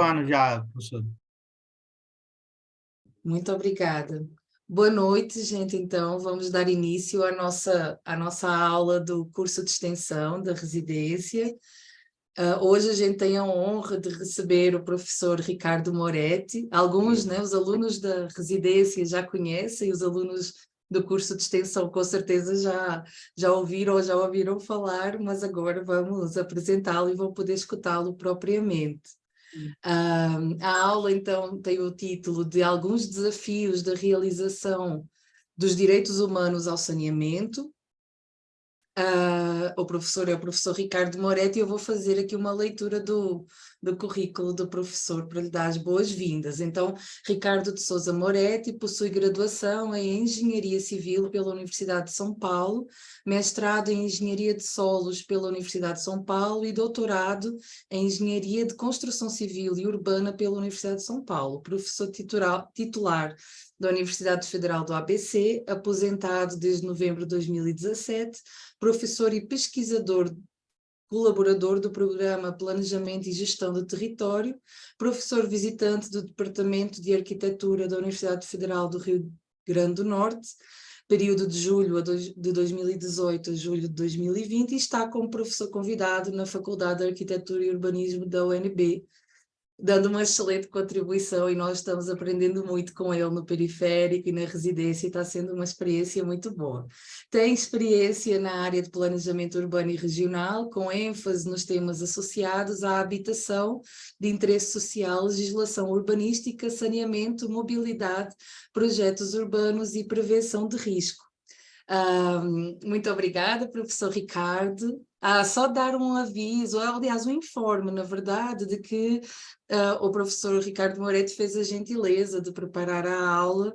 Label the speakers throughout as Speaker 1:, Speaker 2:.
Speaker 1: Ano já, professor.
Speaker 2: Muito obrigada. Boa noite, gente. Então, vamos dar início à nossa aula do curso de extensão da residência. Hoje a gente tem a honra de receber o professor Ricardo Moretti. Alguns, né, os alunos da residência já conhecem, os alunos do curso de extensão com certeza já ouviram falar, mas agora vamos apresentá-lo e vão poder escutá-lo propriamente. A aula, então, tem o título de Alguns desafios da realização dos direitos humanos ao saneamento. O professor é o professor Ricardo Moretti e eu vou fazer aqui uma leitura do currículo do professor para lhe dar as boas-vindas. Então, Ricardo de Sousa Moretti possui graduação em Engenharia Civil pela Universidade de São Paulo, mestrado em Engenharia de Solos pela Universidade de São Paulo e doutorado em Engenharia de Construção Civil e Urbana pela Universidade de São Paulo. Professor titular da Universidade Federal do ABC, aposentado desde novembro de 2017, professor e pesquisador colaborador do Programa Planejamento e Gestão do Território, professor visitante do Departamento de Arquitetura da Universidade Federal do Rio Grande do Norte, período de julho de 2018 a julho de 2020, e está como professor convidado na Faculdade de Arquitetura e Urbanismo da UNB, dando uma excelente contribuição, e nós estamos aprendendo muito com ele no periférico e na residência, e está sendo uma experiência muito boa. Tem experiência na área de planejamento urbano e regional, com ênfase nos temas associados à habitação de interesse social, legislação urbanística, saneamento, mobilidade, projetos urbanos e prevenção de risco. Muito obrigada, professor Ricardo. Só dar um aviso, aliás, um informe, na verdade, de que o professor Ricardo Moretti fez a gentileza de preparar a aula,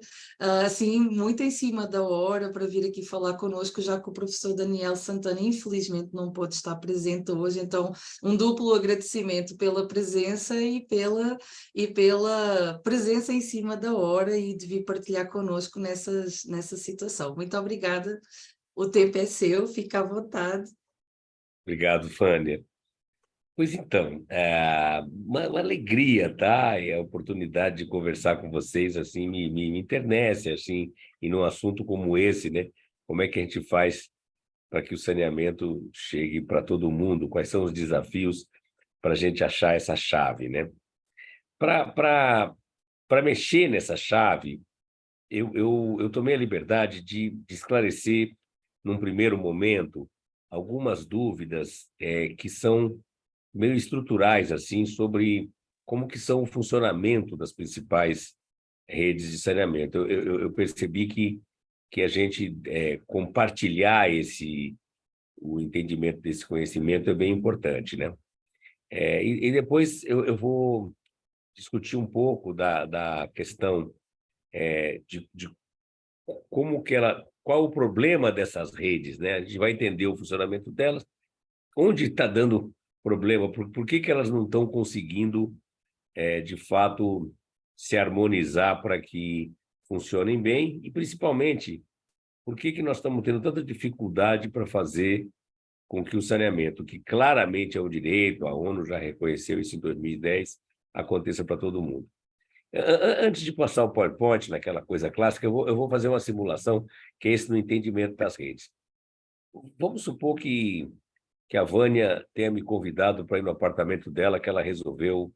Speaker 2: assim, muito em cima da hora, para vir aqui falar connosco, já que o professor Daniel Santana, infelizmente, não pôde estar presente hoje. Então, um duplo agradecimento pela presença e pela presença em cima da hora e de vir partilhar connosco nessa situação. Muito obrigada. O tempo é seu, fica à vontade.
Speaker 3: Obrigado, Fânia. Pois então, uma alegria, tá? E a oportunidade de conversar com vocês, assim, me internece, assim, e num assunto como esse, né? Como é que a gente faz para que o saneamento chegue para todo mundo? Quais são os desafios para a gente achar essa chave, né? Para mexer nessa chave, eu tomei a liberdade de esclarecer, num primeiro momento, algumas dúvidas que são meio estruturais, assim, sobre como que são o funcionamento das principais redes de saneamento. Eu percebi que a gente compartilhar o entendimento desse conhecimento é bem importante, né? E depois eu vou discutir um pouco da questão de como que qual o problema dessas redes, né? A gente vai entender o funcionamento delas, onde está dando problema, por que que elas não estão conseguindo, de fato, se harmonizar para que funcionem bem, e principalmente, por que que nós estamos tendo tanta dificuldade para fazer com que o saneamento, que claramente é um direito, a ONU já reconheceu isso em 2010, aconteça para todo mundo. Antes de passar o PowerPoint, naquela coisa clássica, eu vou fazer uma simulação, que é esse no entendimento das redes. Vamos supor que a Vânia tenha me convidado para ir no apartamento dela, que ela resolveu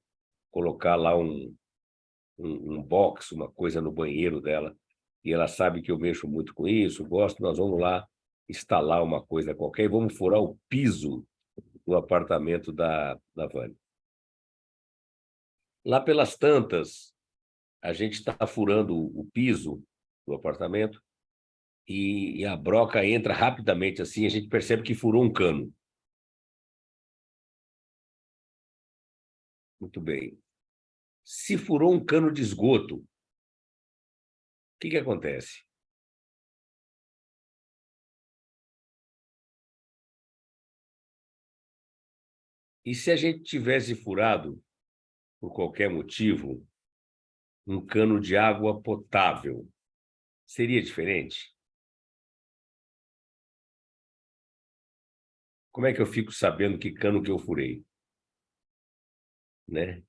Speaker 3: colocar lá um box, uma coisa no banheiro dela, e ela sabe que eu mexo muito com isso, gosto, nós vamos lá instalar uma coisa qualquer e vamos furar o piso do apartamento da Vânia. Lá pelas tantas, a gente está furando o piso do apartamento e a broca entra rapidamente assim, a gente percebe que furou um cano. Muito bem. Se furou um cano de esgoto, o que acontece? E se a gente tivesse furado, por qualquer motivo, um cano de água potável, seria diferente? Como é que eu fico sabendo que cano que eu furei? Né?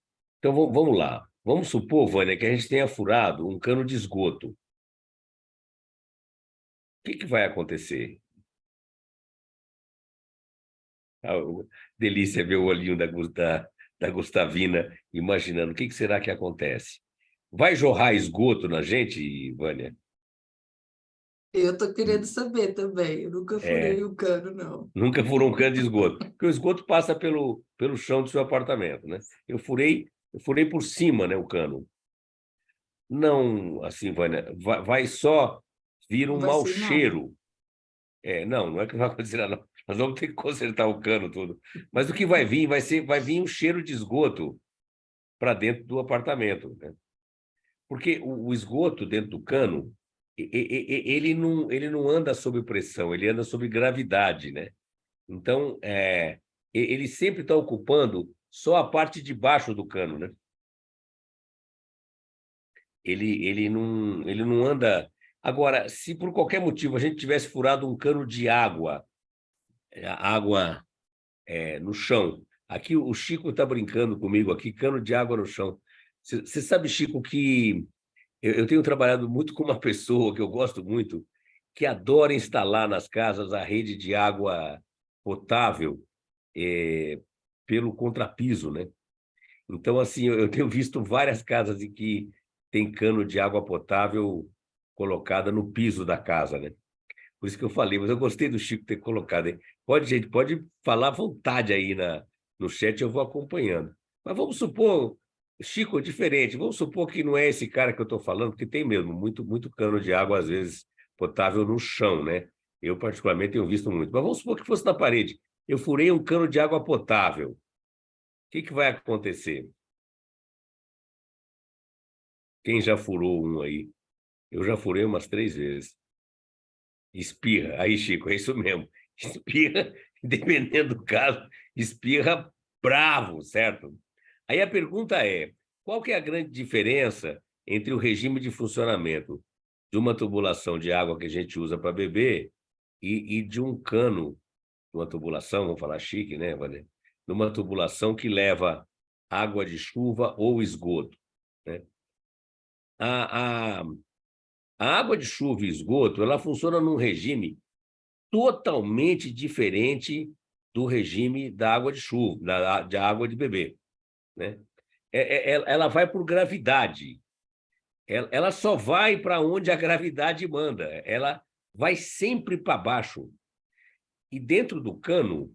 Speaker 3: Então, vamos lá. Vamos supor, Vânia, que a gente tenha furado um cano de esgoto. O que vai acontecer? Ah, delícia ver o olhinho da Gustavina imaginando o que será que acontece. Vai jorrar esgoto na gente, Vânia?
Speaker 2: Eu tô querendo saber também. Eu nunca
Speaker 3: É,
Speaker 2: furei o cano, não.
Speaker 3: nunca furou um cano de esgoto, porque o esgoto passa pelo chão do seu apartamento, né? Eu furei por cima, né, o cano. Não, assim, Vânia, vai só vir
Speaker 2: Não
Speaker 3: um
Speaker 2: vai
Speaker 3: mau
Speaker 2: ser nada.
Speaker 3: cheiro. Não é que vai acontecer nada, não. Nós vamos ter que consertar o cano todo. Mas o que vai vir um cheiro de esgoto para dentro do apartamento, né? Porque o esgoto dentro do cano, ele não anda sob pressão, ele anda sob gravidade, né? Então, ele sempre está ocupando só a parte de baixo do cano, né? Ele não anda. Agora, se por qualquer motivo a gente tivesse furado um cano de água, água no chão, aqui o Chico está brincando comigo aqui, cano de água no chão. Você sabe, Chico, que eu tenho trabalhado muito com uma pessoa que eu gosto muito, que adora instalar nas casas a rede de água potável eh, pelo contrapiso, né? Então, assim, eu tenho visto várias casas em que tem cano de água potável colocada no piso da casa, né? Por isso que eu falei, mas eu gostei do Chico ter colocado, hein? Gente, pode falar à vontade aí no chat, eu vou acompanhando. Mas vamos supor, Chico, diferente, vamos supor que não é esse cara que eu estou falando, porque tem mesmo muito, muito cano de água, às vezes, potável no chão, né? Eu, particularmente, tenho visto muito. Mas vamos supor que fosse na parede. Eu furei um cano de água potável. O que vai acontecer? Quem já furou um aí? Eu já furei umas 3 vezes. Espirra. Aí, Chico, é isso mesmo. Espirra, dependendo do caso, espirra bravo, certo? Aí a pergunta é: qual que é a grande diferença entre o regime de funcionamento de uma tubulação de água que a gente usa para beber e de um cano, uma tubulação, vamos falar chique, né, Valer? Numa tubulação que leva água de chuva ou esgoto, né? A, a, a água de chuva e esgoto, ela funciona num regime totalmente diferente do regime da água de chuva, de água de beber, né? Ela vai por gravidade. Ela só vai para onde a gravidade manda. Ela vai sempre para baixo. E dentro do cano,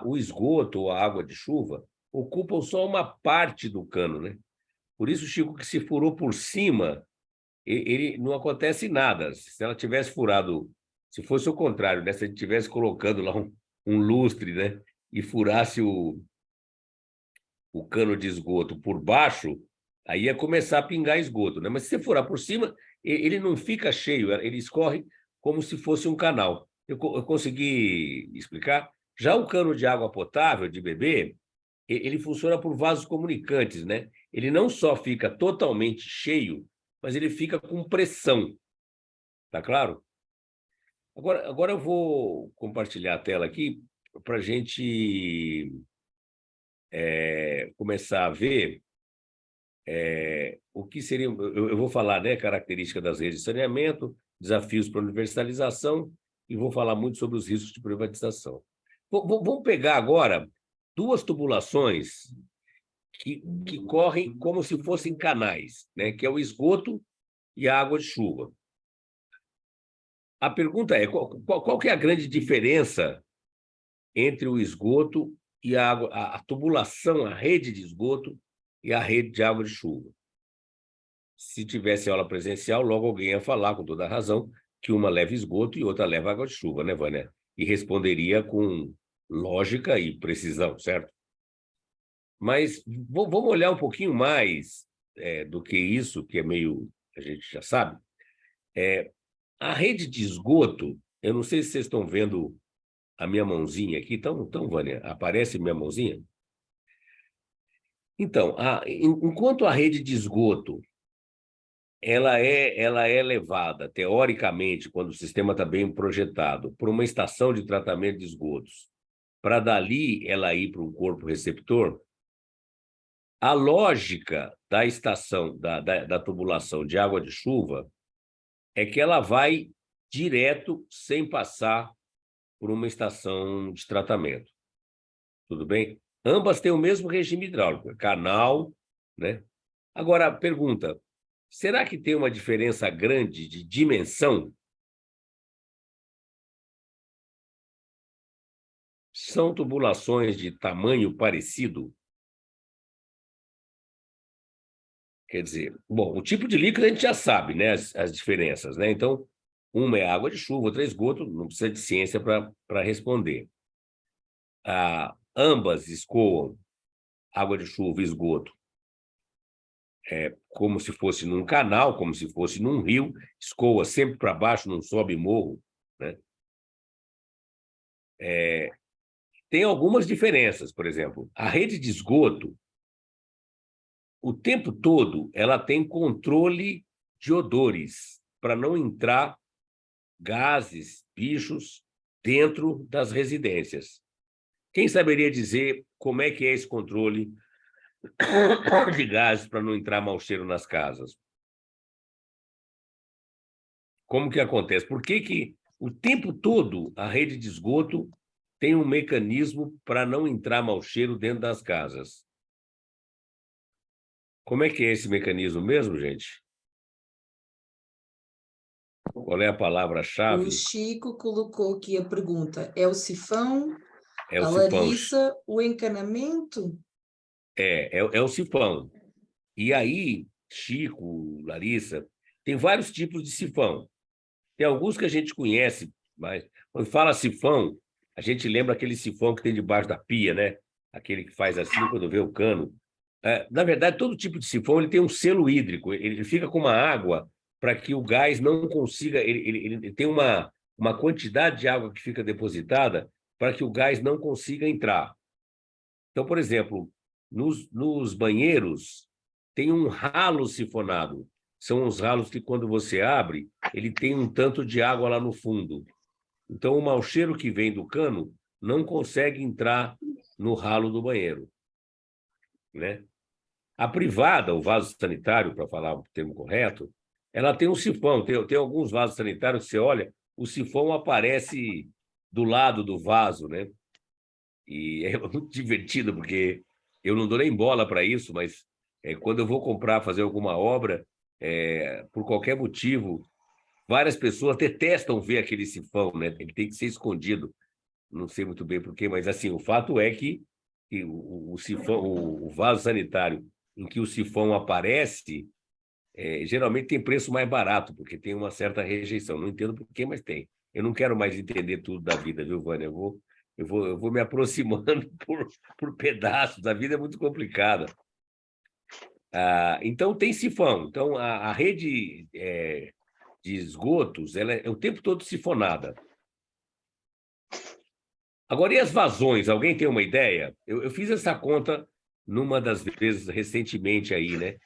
Speaker 3: o esgoto ou a água de chuva ocupam só uma parte do cano, né? Por isso, Chico, que se furou por cima, ele não acontece nada. Se ela tivesse furado, se fosse o contrário, né? Se a gente estivesse colocando lá um lustre, né? E furasse o cano de esgoto por baixo, aí ia começar a pingar esgoto, né? Mas se você furar por cima, ele não fica cheio, ele escorre como se fosse um canal. Eu consegui explicar? Já o cano de água potável, de beber, ele funciona por vasos comunicantes, né? Ele não só fica totalmente cheio, mas ele fica com pressão, tá claro? Agora eu vou compartilhar a tela aqui para a gente começar a ver o que seria. Eu vou falar, né, característica das redes de saneamento, desafios para a universalização, e vou falar muito sobre os riscos de privatização. Vamos pegar agora duas tubulações que correm como se fossem canais, né, que é o esgoto e a água de chuva. A pergunta é: qual que é a grande diferença entre o esgoto e a água, a tubulação, a rede de esgoto e a rede de água de chuva? Se tivesse aula presencial, logo alguém ia falar, com toda a razão, que uma leva esgoto e outra leva água de chuva, né, Vânia? E responderia com lógica e precisão, certo? Mas vamos olhar um pouquinho mais do que isso, que é meio, a gente já sabe. A rede de esgoto, eu não sei se vocês estão vendo a minha mãozinha aqui. Então, Vânia, aparece minha mãozinha? Então, enquanto a rede de esgoto ela é levada, teoricamente, quando o sistema está bem projetado, por uma estação de tratamento de esgotos, para dali ela ir para um corpo receptor, A lógica da estação, da tubulação de água de chuva, é que ela vai direto, sem passar por uma estação de tratamento. Tudo bem? Ambas têm o mesmo regime hidráulico, canal, né? Agora, pergunta, será que tem uma diferença grande de dimensão? São tubulações de tamanho parecido? Quer dizer, bom, o tipo de líquido a gente já sabe, né, as diferenças, né? Então, uma é água de chuva, outra é esgoto, não precisa de ciência para responder. Ambas escoam água de chuva e esgoto, como se fosse num canal, como se fosse num rio, escoa sempre para baixo, não sobe morro, né? Tem algumas diferenças, por exemplo, a rede de esgoto, o tempo todo, ela tem controle de odores, para não entrar gases, bichos, dentro das residências. Quem saberia dizer como é que é esse controle de gases para não entrar mau cheiro nas casas? Como que acontece? Por que que o tempo todo a rede de esgoto tem um mecanismo para não entrar mau cheiro dentro das casas? Como é que é esse mecanismo mesmo, gente? Qual é a
Speaker 2: O
Speaker 3: palavra-chave?
Speaker 2: Chico colocou aqui a pergunta: é o sifão,
Speaker 3: É o
Speaker 2: a
Speaker 3: sifão.
Speaker 2: Larissa, o encanamento?
Speaker 3: É o sifão. E aí, Chico, Larissa, tem vários tipos de sifão. Tem alguns que a gente conhece, mas quando fala sifão, a gente lembra aquele sifão que tem debaixo da pia, né? Aquele que faz assim quando vê o cano. Na verdade, todo tipo de sifão ele tem um selo hídrico, ele fica com uma água para que o gás não consiga. Ele tem uma quantidade de água que fica depositada para que o gás não consiga entrar. Então, por exemplo, nos banheiros tem um ralo sifonado. São os ralos que, quando você abre, ele tem um tanto de água lá no fundo. Então, o mau cheiro que vem do cano não consegue entrar no ralo do banheiro, né? A privada, o vaso sanitário, para falar o termo correto, ela tem um sifão. Tem alguns vasos sanitários que você olha, o sifão aparece do lado do vaso, né? E é muito divertido, porque eu não dou nem bola para isso, mas quando eu vou comprar, fazer alguma obra, por qualquer motivo, várias pessoas detestam ver aquele sifão, né? Ele tem que ser escondido. Não sei muito bem por quê, mas assim, o fato é que o sifão, o vaso sanitário em que o sifão aparece, geralmente tem preço mais barato, porque tem uma certa rejeição. Não entendo por quê, mas tem. Eu não quero mais entender tudo da vida, viu, Vânia? Eu vou me aproximando por pedaços. A vida é muito complicada. Então, tem sifão. Então, a rede de esgotos ela é o tempo todo sifonada. Agora, e as vazões? Alguém tem uma ideia? Eu fiz essa conta numa das vezes recentemente aí, né?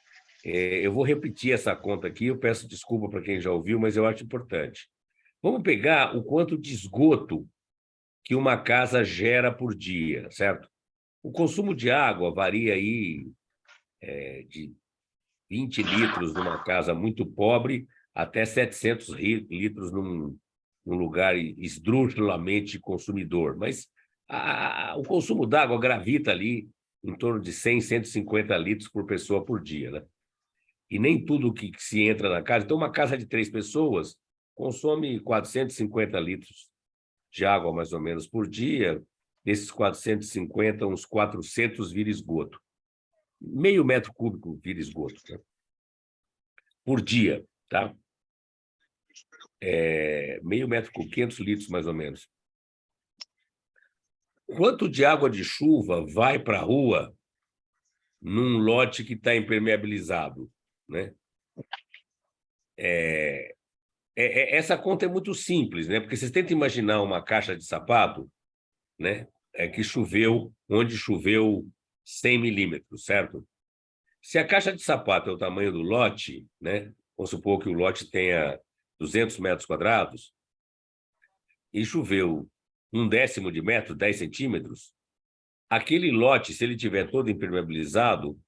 Speaker 3: Eu vou repetir essa conta aqui, eu peço desculpa para quem já ouviu, mas eu acho importante. Vamos pegar o quanto de esgoto que uma casa gera por dia, certo? O consumo de água varia aí de 20 litros numa casa muito pobre até 700 litros num lugar esdrúxulamente consumidor. Mas o consumo d'água gravita ali em torno de 100, 150 litros por pessoa por dia, né? E nem tudo que se entra na casa. Então, uma casa de 3 pessoas consome 450 litros de água, mais ou menos, por dia. Desses 450, uns 400 vira esgoto. Meio metro cúbico vira esgoto, né? Por dia, tá? Meio metro cúbico, 500 litros, mais ou menos. Quanto de água de chuva vai para a rua num lote que está impermeabilizado, né? Essa conta é muito simples, né? Porque vocês tentam imaginar uma caixa de sapato, né? Que choveu, onde choveu 100 milímetros, certo? Se a caixa de sapato é o tamanho do lote, né? Vamos supor que o lote tenha 200 metros quadrados, e choveu 1/10 de metro, 10 centímetros, aquele lote, se ele tiver todo impermeabilizado,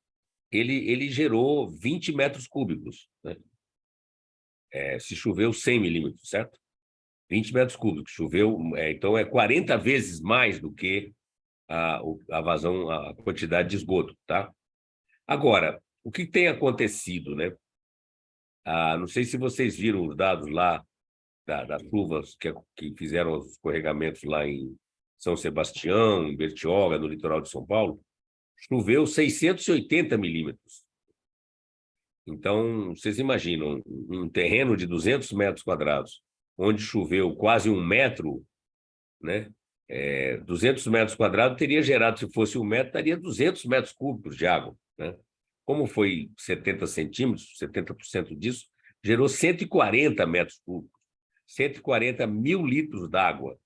Speaker 3: ele gerou 20 metros cúbicos, né? Se choveu 100 milímetros, certo? 20 metros cúbicos, choveu, então é 40 vezes mais do que a vazão, a quantidade de esgoto, tá? Agora, o que tem acontecido, né? Não sei se vocês viram os dados lá das chuvas que fizeram os escorregamentos lá em São Sebastião, em Bertioga, no litoral de São Paulo. Choveu 680 milímetros. Então, vocês imaginam, um terreno de 200 metros quadrados, onde choveu quase 1 metro, né? 200 metros quadrados teria gerado, se fosse 1 metro, daria 200 metros cúbicos de água, né? Como foi 70 centímetros, 70% disso, gerou 140 metros cúbicos, 140 mil litros d'água.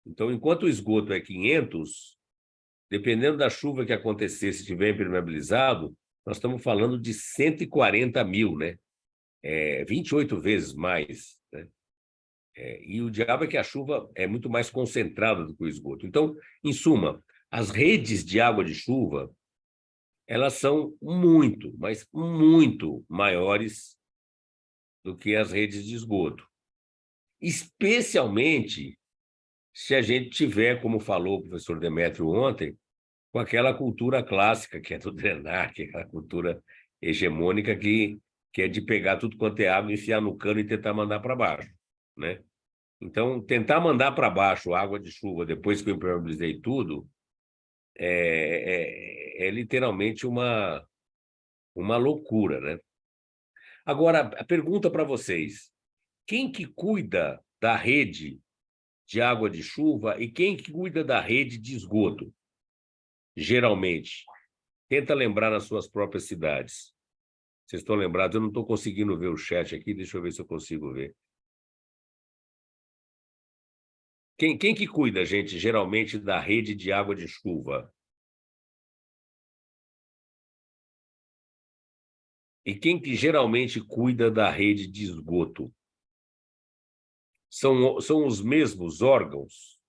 Speaker 3: Então, enquanto o esgoto é 500, dependendo da chuva que acontecer, se estiver impermeabilizado, nós estamos falando de 140 mil, né? 28 vezes mais, né? E o diabo é que a chuva é muito mais concentrada do que o esgoto. Então, em suma, as redes de água de chuva, elas são muito, mas muito maiores do que as redes de esgoto. Especialmente se a gente tiver, como falou o professor Demétrio ontem, com aquela cultura clássica, que é do drenar, que é aquela cultura hegemônica que é de pegar tudo quanto é água, enfiar no cano e tentar mandar para baixo, né? Então, tentar mandar para baixo água de chuva depois que eu impermeabilizei tudo é literalmente uma loucura, né? Agora, a pergunta para vocês: quem que cuida da rede de água de chuva e quem que cuida da rede de esgoto, geralmente? Tenta lembrar nas suas próprias cidades. Vocês estão lembrados? Eu não estou conseguindo ver o chat aqui, deixa eu ver se eu consigo ver. Quem que cuida, gente, geralmente, da rede de água de chuva? E quem que geralmente cuida da rede de esgoto? São os mesmos órgãos?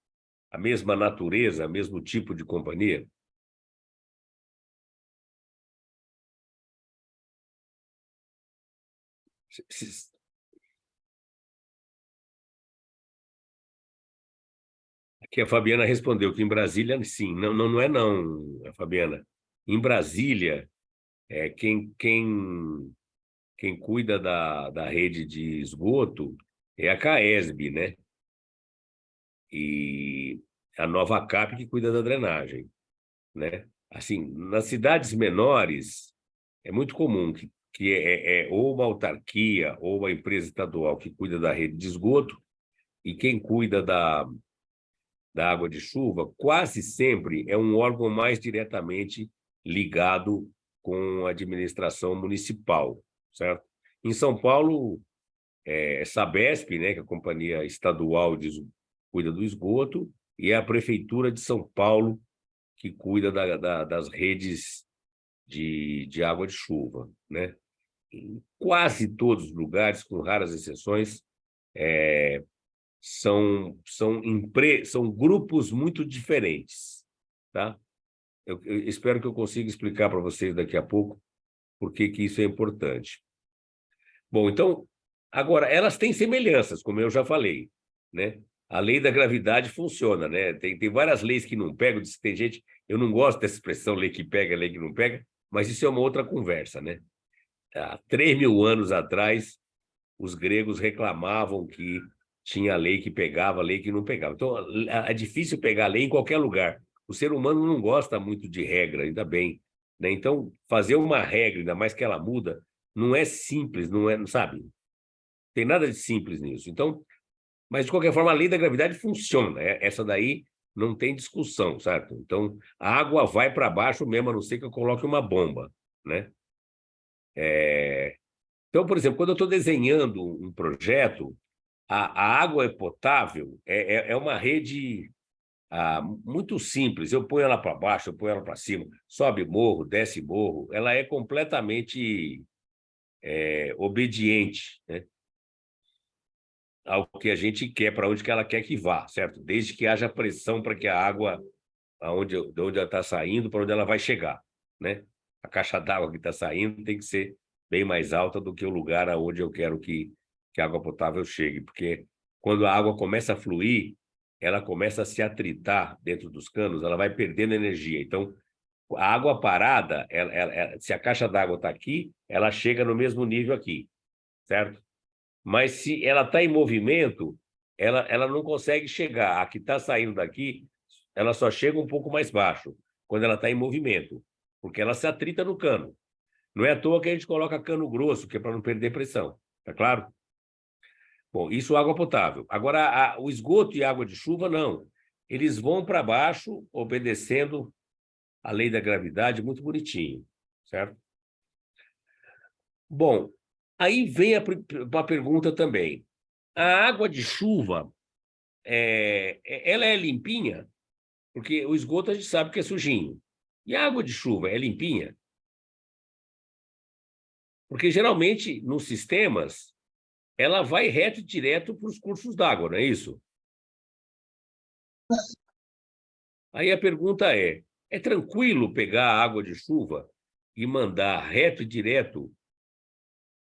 Speaker 3: A mesma natureza, o mesmo tipo de companhia? Aqui a Fabiana respondeu que em Brasília, sim. Não, não é não, Fabiana. Em Brasília, quem cuida da rede de esgoto é a CAESB, né? E a Nova Cap que cuida da drenagem, né? Assim, nas cidades menores, é muito comum que é ou uma autarquia ou uma empresa estadual que cuida da rede de esgoto e quem cuida da água de chuva quase sempre é um órgão mais diretamente ligado com a administração municipal, certo? Em São Paulo, Sabesp, né, que é a companhia estadual cuida do esgoto, e é a Prefeitura de São Paulo que cuida das redes de água de chuva, né? Em quase todos os lugares, com raras exceções, são grupos muito diferentes, tá? Eu espero que eu consiga explicar para vocês daqui a pouco por que isso é importante. Bom, então, agora, elas têm semelhanças, como eu já falei, né? A lei da gravidade funciona, né? Tem várias leis que não pegam, tem gente, eu não gosto dessa expressão lei que pega, lei que não pega, mas isso é uma outra conversa, né? Há 3.000 anos atrás, os gregos reclamavam que tinha lei que pegava, lei que não pegava. Então, é difícil pegar lei em qualquer lugar. O ser humano não gosta muito de regra, ainda bem, né? Então, fazer uma regra, ainda mais que ela muda, não é simples, não é, sabe? Tem nada de simples nisso. Então, mas de qualquer forma, a lei da gravidade funciona. Essa daí não tem discussão, certo? Então, a água vai para baixo mesmo, a não ser que eu coloque uma bomba, né? Então, por exemplo, quando eu estou desenhando um projeto, a água é potável, é uma rede muito simples. Eu ponho ela para baixo, eu ponho ela para cima, sobe morro, desce morro, ela é completamente obediente, né, ao que a gente quer, para onde que ela quer que vá, certo? Desde que haja pressão para que a água, de onde ela está saindo, para onde ela vai chegar, né? a caixa d'água que está saindo tem que ser bem mais alta do que o lugar aonde eu quero que a água potável chegue, porque quando a água começa a fluir, ela começa a se atritar dentro dos canos, ela vai perdendo energia. Então, a água parada, se a caixa d'água está aqui, ela chega no mesmo nível aqui, certo? Mas se ela está em movimento, ela não consegue chegar. A que está saindo daqui, ela só chega um pouco mais baixo, quando ela está em movimento, porque ela se atrita no cano. Não é à toa que a gente coloca cano grosso, que é para não perder pressão, tá claro? Bom, isso água potável. Agora, o esgoto e água de chuva, não. Eles vão para baixo, obedecendo a lei da gravidade, muito bonitinho, certo? Bom, aí vem uma pergunta também. A água de chuva, ela é limpinha? Porque o esgoto a gente sabe que é sujinho. E a água de chuva é limpinha? Porque geralmente, nos sistemas, ela vai reto e direto para os cursos d'água, não é isso? Aí a pergunta é tranquilo pegar a água de chuva e mandar reto e direto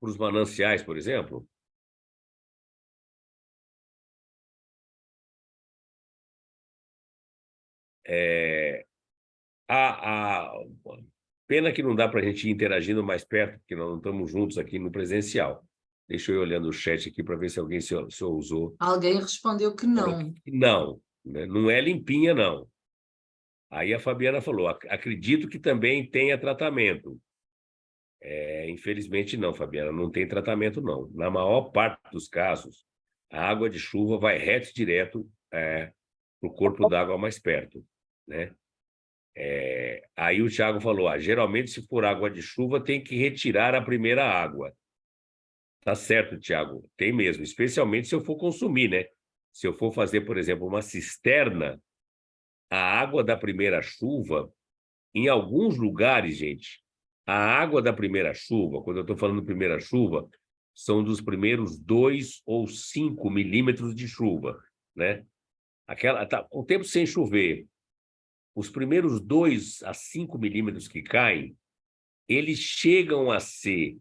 Speaker 3: para os mananciais, por exemplo? É, a pena que não dá para a gente ir interagindo mais perto, porque nós não estamos juntos aqui no presencial. Deixa eu ir olhando o chat aqui para ver se alguém se ousou.
Speaker 2: Alguém respondeu que não.
Speaker 3: Não, né? Não é limpinha, não. Aí a Fabiana falou, acredito que também tenha tratamento. Infelizmente não, Fabiana, não tem tratamento, não. Na maior parte dos casos, a água de chuva vai reto e direto para o corpo d'água mais perto, né? Aí o Thiago falou, geralmente se for água de chuva tem que retirar a primeira água. Tá certo, Thiago, tem mesmo, especialmente se eu for consumir, né? Se eu for fazer, por exemplo, uma cisterna, a água da primeira chuva, em alguns lugares, gente, a água da primeira chuva, quando eu estou falando primeira chuva, são dos primeiros 2 ou 5 milímetros de chuva, né? O tempo sem chover, os primeiros 2 a 5 milímetros que caem, eles chegam a ser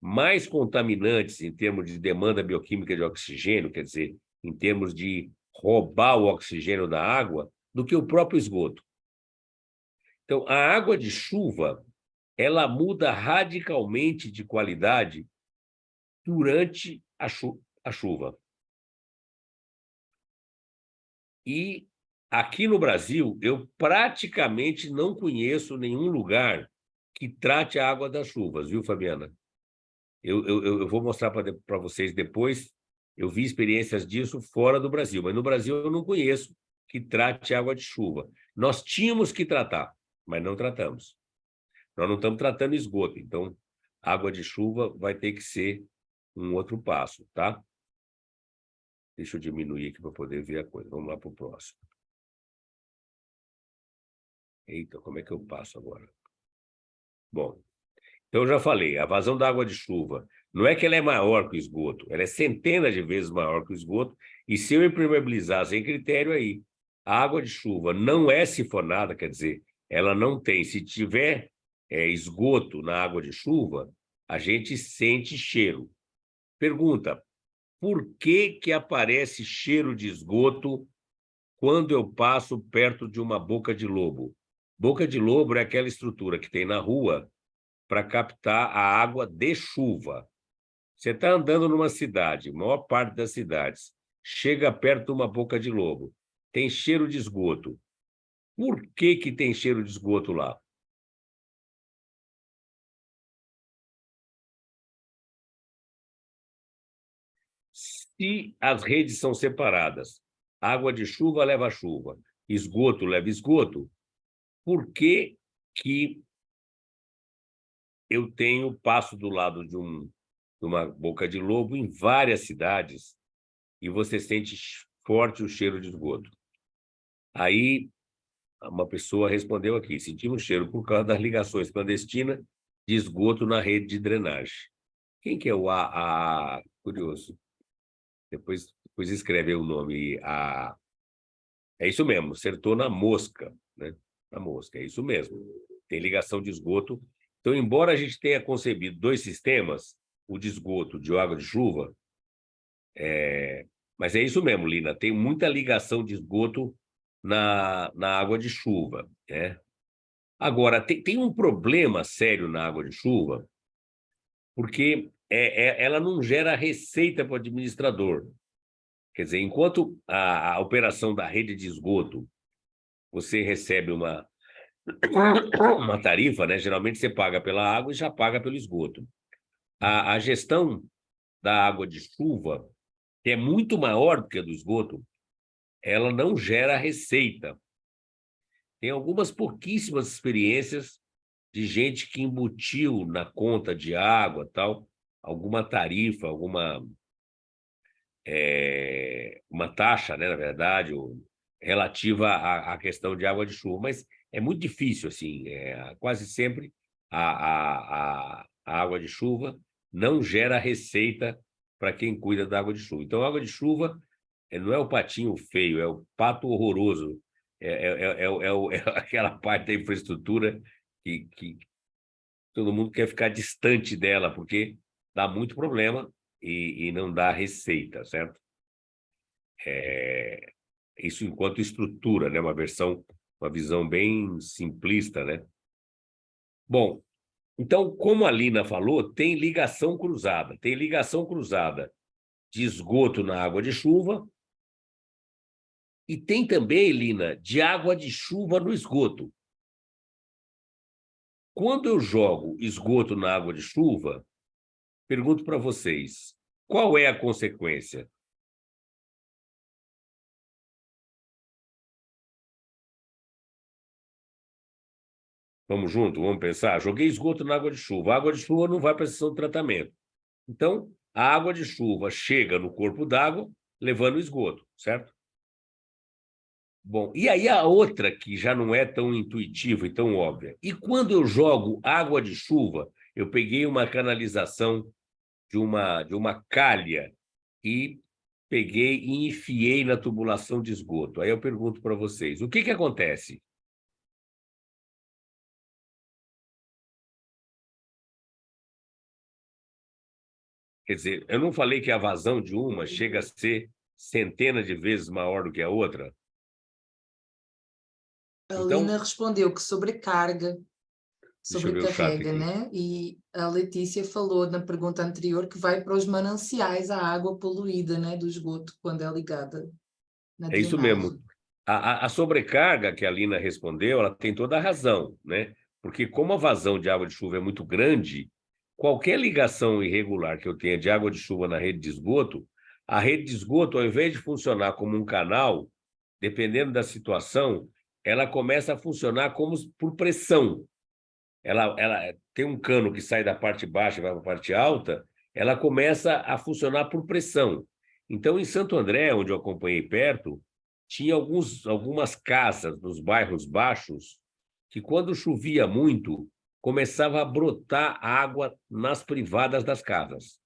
Speaker 3: mais contaminantes em termos de demanda bioquímica de oxigênio, quer dizer, em termos de roubar o oxigênio da água, do que o próprio esgoto. Então, a água de chuva, ela muda radicalmente de qualidade durante a chuva. E aqui no Brasil, eu praticamente não conheço nenhum lugar que trate a água das chuvas, viu, Fabiana? Eu vou mostrar para vocês depois. Eu vi experiências disso fora do Brasil, mas no Brasil eu não conheço que trate água de chuva. Nós tínhamos que tratar, mas não tratamos. Nós não estamos tratando esgoto, então água de chuva vai ter que ser um outro passo, tá? Deixa eu diminuir aqui para poder ver a coisa. Vamos lá para o próximo. Eita, como é que eu passo agora? Bom, então eu já falei, a vazão da água de chuva não é que ela é maior que o esgoto, ela é centenas de vezes maior que o esgoto, e se eu impermeabilizar sem critério aí, a água de chuva não é sifonada, quer dizer, ela não tem, se tiver esgoto na água de chuva, a gente sente cheiro. Pergunta, por que que aparece cheiro de esgoto quando eu passo perto de uma boca de lobo? Boca de lobo é aquela estrutura que tem na rua para captar a água de chuva. Você está andando numa cidade, a maior parte das cidades, chega perto de uma boca de lobo, tem cheiro de esgoto. Por que que tem cheiro de esgoto lá? Se as redes são separadas, água de chuva leva chuva, esgoto leva esgoto, por que que eu passo do lado de uma boca de lobo em várias cidades e você sente forte o cheiro de esgoto? Aí uma pessoa respondeu aqui, sentimos cheiro por causa das ligações clandestinas de esgoto na rede de drenagem. Quem que é o curioso? Depois escreve o nome. É isso mesmo, acertou na mosca, né? Na mosca, é isso mesmo. tem ligação de esgoto. Então, embora a gente tenha concebido dois sistemas, o de esgoto, de água de chuva, mas é isso mesmo, Lina, tem muita ligação de esgoto na água de chuva, né? Agora, tem um problema sério na água de chuva, porque ela não gera receita para o administrador. Quer dizer, enquanto a operação da rede de esgoto, você recebe uma tarifa, né? Geralmente você paga pela água e já paga pelo esgoto. A gestão da água de chuva, que é muito maior do que a do esgoto, ela não gera receita. Tem algumas pouquíssimas experiências de gente que embutiu na conta de água, tal, alguma tarifa, uma taxa, né, na verdade, relativa à questão de água de chuva, mas é muito difícil, assim, quase sempre a água de chuva não gera receita para quem cuida da água de chuva. Então, a água de chuva não é o patinho feio, é o pato horroroso, é aquela parte da infraestrutura que todo mundo quer ficar distante dela, porque dá muito problema e não dá receita, certo? Isso enquanto estrutura, né? Uma visão bem simplista, né? Bom, então, como a Lina falou, tem ligação cruzada. Tem ligação cruzada de esgoto na água de chuva e tem também, Lina, de água de chuva no esgoto. Quando eu jogo esgoto na água de chuva, pergunto para vocês, qual é a consequência? Vamos junto, vamos pensar? Joguei esgoto na água de chuva. A água de chuva não vai para a estação de tratamento. Então, a água de chuva chega no corpo d'água, levando o esgoto, certo? Bom, e aí a outra que já não é tão intuitiva e tão óbvia. E quando eu jogo água de chuva, eu peguei uma canalização de uma calha e peguei e enfiei na tubulação de esgoto. Aí eu pergunto para vocês, o que acontece? Quer dizer, eu não falei que a vazão de uma chega a ser centenas de vezes maior do que a outra?
Speaker 2: A
Speaker 3: Então,
Speaker 2: Lina respondeu que
Speaker 3: deixa eu ver o chat
Speaker 2: sobrecarrega,
Speaker 3: aqui.
Speaker 2: né? E a Letícia falou na pergunta anterior que vai para os mananciais a água poluída, né, do esgoto, quando é ligada na
Speaker 3: É isso mesmo.
Speaker 2: drenagem.
Speaker 3: A sobrecarga que a Lina respondeu, ela tem toda a razão, né? Porque como a vazão de água de chuva é muito grande, qualquer ligação irregular que eu tenha de água de chuva na rede de esgoto, a rede de esgoto, ao invés de funcionar como um canal, dependendo da situação, ela começa a funcionar como por pressão. Ela tem um cano que sai da parte baixa e vai para a parte alta, ela começa a funcionar por pressão. Então, em Santo André, onde eu acompanhei perto, tinha algumas casas nos bairros baixos que, quando chovia muito, começava a brotar água nas privadas das casas,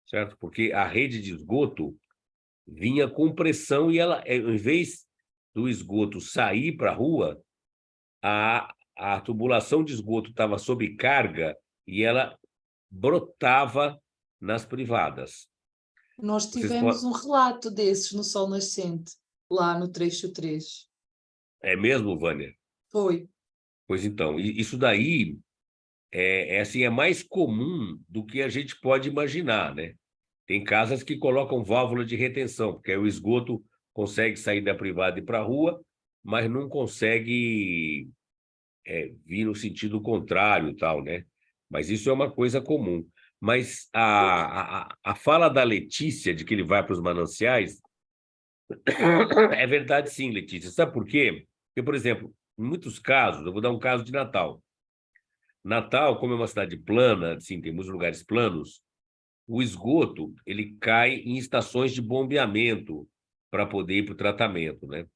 Speaker 3: certo? Porque a rede de esgoto vinha com pressão e ela, em vez do esgoto sair para a rua, a tubulação de esgoto estava sob carga e ela brotava nas privadas.
Speaker 2: Nós
Speaker 3: Vocês
Speaker 2: tivemos
Speaker 3: podem...
Speaker 2: um relato desses no Sol Nascente, lá no trecho 3.
Speaker 3: É mesmo, Vânia?
Speaker 2: Foi.
Speaker 3: Pois então, isso daí assim, é mais comum do que a gente pode imaginar, né? Tem casas que colocam válvula de retenção, porque aí o esgoto consegue sair da privada e ir para a rua, mas não consegue vir no sentido contrário e tal, né? Mas isso é uma coisa comum. Mas a fala da Letícia de que ele vai para os mananciais é verdade sim, Letícia. Sabe por quê? Porque, por exemplo, em muitos casos, eu vou dar um caso de Natal. Natal, como é uma cidade plana, assim, tem muitos lugares planos, o esgoto ele cai em estações de bombeamento para poder ir para o tratamento, né?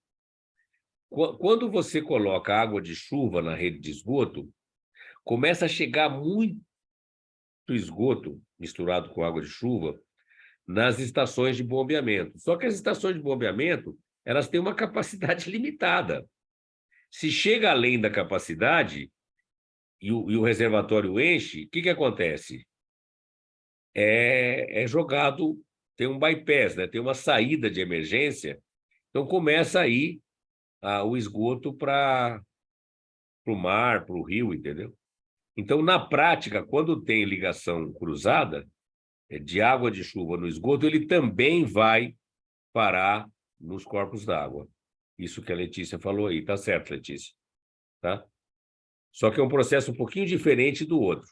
Speaker 3: Quando você coloca água de chuva na rede de esgoto, começa a chegar muito esgoto misturado com água de chuva nas estações de bombeamento. Só que as estações de bombeamento, elas têm uma capacidade limitada. Se chega além da capacidade e o reservatório enche, o que acontece? É jogado, tem um bypass, né? Tem uma saída de emergência, então começa aí o esgoto para o mar, para o rio, entendeu? Então, na prática, quando tem ligação cruzada de água de chuva no esgoto, ele também vai parar nos corpos d'água. Isso que a Letícia falou aí, tá certo, Letícia? Tá? Só que é um processo um pouquinho diferente do outro.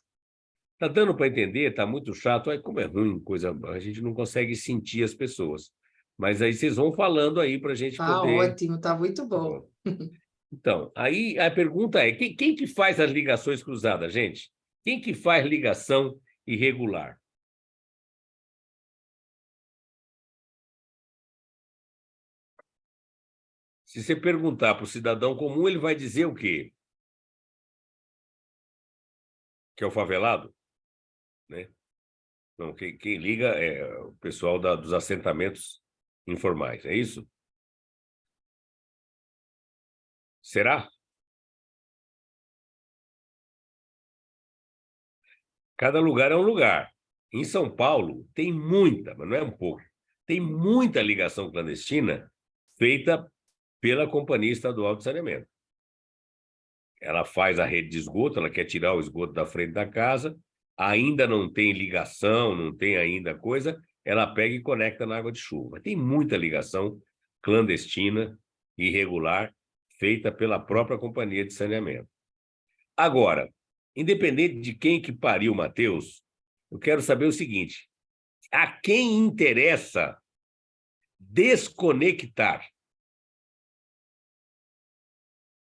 Speaker 3: Tá dando para entender? Tá muito chato. Ai, como é ruim, coisa, a gente não consegue sentir as pessoas. Mas aí vocês vão falando aí para a gente
Speaker 2: Tá
Speaker 3: poder.
Speaker 2: ótimo, tá muito
Speaker 3: Tá
Speaker 2: bom.
Speaker 3: bom. Então, aí a pergunta é: quem que faz as ligações cruzadas, gente? Quem que faz ligação irregular? Se você perguntar para o cidadão comum, ele vai dizer o quê? Que é o favelado, né? Não, quem liga é o pessoal dos assentamentos informais, é isso? Será? Cada lugar é um lugar. Em São Paulo, tem muita, mas não é um pouco, tem muita ligação clandestina feita pela Companhia Estadual de Saneamento. Ela faz a rede de esgoto, ela quer tirar o esgoto da frente da casa, ainda não tem ligação, não tem ainda coisa, ela pega e conecta na água de chuva. Tem muita ligação clandestina, irregular, feita pela própria companhia de saneamento. Agora, independente de quem que pariu o Matheus, eu quero saber o seguinte: a quem interessa desconectar,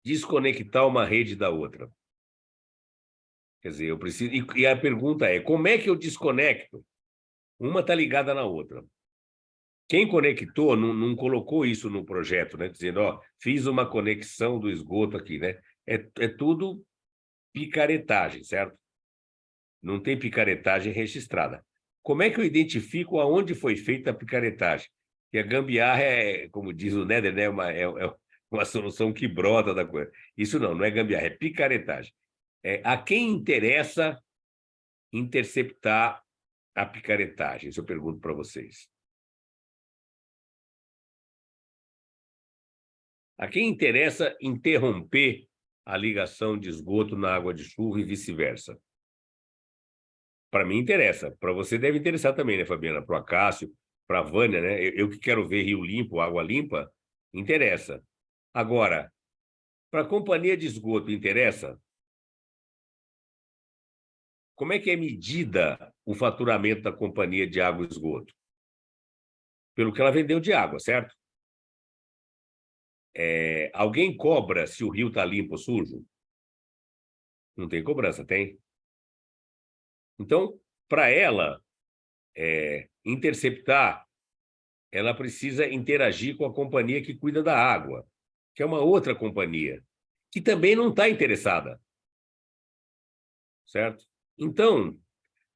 Speaker 3: desconectar uma rede da outra? Quer dizer, eu preciso. E a pergunta é: como é que eu desconecto? Uma está ligada na outra. Quem conectou não colocou isso no projeto, né? Dizendo, ó, fiz uma conexão do esgoto aqui, né? É tudo picaretagem, certo? Não tem picaretagem registrada. Como é que eu identifico aonde foi feita a picaretagem? Que a gambiarra é, como diz o Néder, né? É uma solução que brota da coisa. Isso não é gambiarra, é picaretagem. A quem interessa interceptar a picaretagem? Isso eu pergunto para vocês. A quem interessa interromper a ligação de esgoto na água de chuva e vice-versa? Para mim interessa. Para você deve interessar também, né, Fabiana? Para o Acácio, para a Vânia, né? Eu que quero ver rio limpo, água limpa, interessa. Agora, para a companhia de esgoto interessa? Como é que é medida o faturamento da companhia de água e esgoto? Pelo que ela vendeu de água, certo? Alguém cobra se o rio está limpo ou sujo? Não tem cobrança, tem? Então, para ela interceptar, ela precisa interagir com a companhia que cuida da água, que é uma outra companhia, que também não está interessada, certo? Então,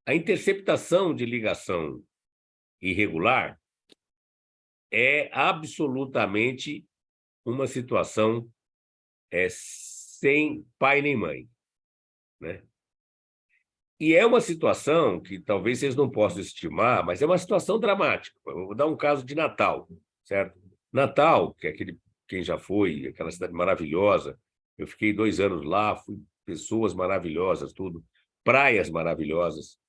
Speaker 3: a interceptação de ligação irregular é absolutamente uma situação sem pai nem mãe, né? E é uma situação que talvez vocês não possam estimar, mas é uma situação dramática. Eu vou dar um caso de Natal, certo? Natal, que é quem já foi, aquela cidade maravilhosa. Eu fiquei 2 anos lá, fui pessoas maravilhosas, tudo, praias maravilhosas.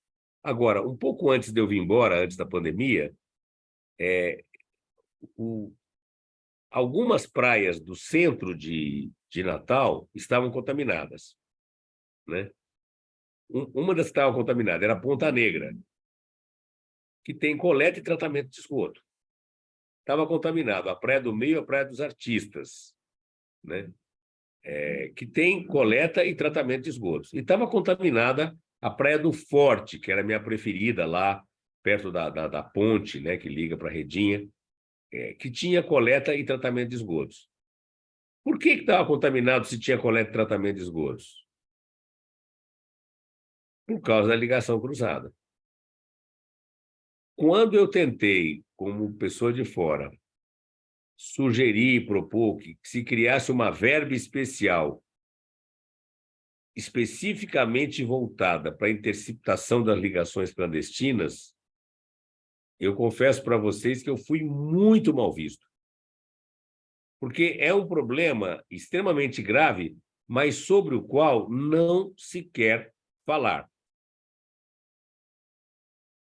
Speaker 3: Agora, um pouco antes de eu vir embora, antes da pandemia, o, algumas praias do centro de Natal estavam contaminadas, né? Uma das que estava contaminada era Ponta Negra, que tem coleta e tratamento de esgoto. Estava contaminado a Praia do Meio e a Praia dos Artistas, né? Que tem coleta e tratamento de esgotos. E estava contaminada a Praia do Forte, que era a minha preferida lá, perto da ponte, né, que liga para a Redinha, que tinha coleta e tratamento de esgotos. Por que estava contaminado se tinha coleta e tratamento de esgotos? Por causa da ligação cruzada. Quando eu tentei, como pessoa de fora, sugerir, propor que se criasse uma verba especial, especificamente voltada para a interceptação das ligações clandestinas, eu confesso para vocês que eu fui muito mal visto. Porque é um problema extremamente grave, mas sobre o qual não se quer falar.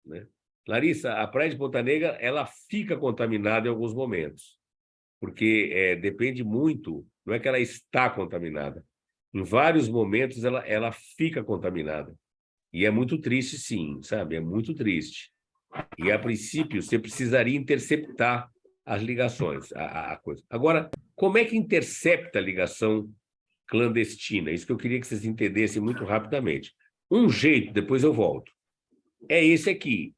Speaker 3: Né? Larissa, a Praia de Ponta Negra ela fica contaminada em alguns momentos, porque depende muito, não é que ela está contaminada. Em vários momentos ela fica contaminada. E é muito triste, sim, sabe? É muito triste. E, a princípio, você precisaria interceptar as ligações, a coisa. Agora, como é que intercepta a ligação clandestina? Isso que eu queria que vocês entendessem muito rapidamente. Um jeito, depois eu volto, é esse aqui.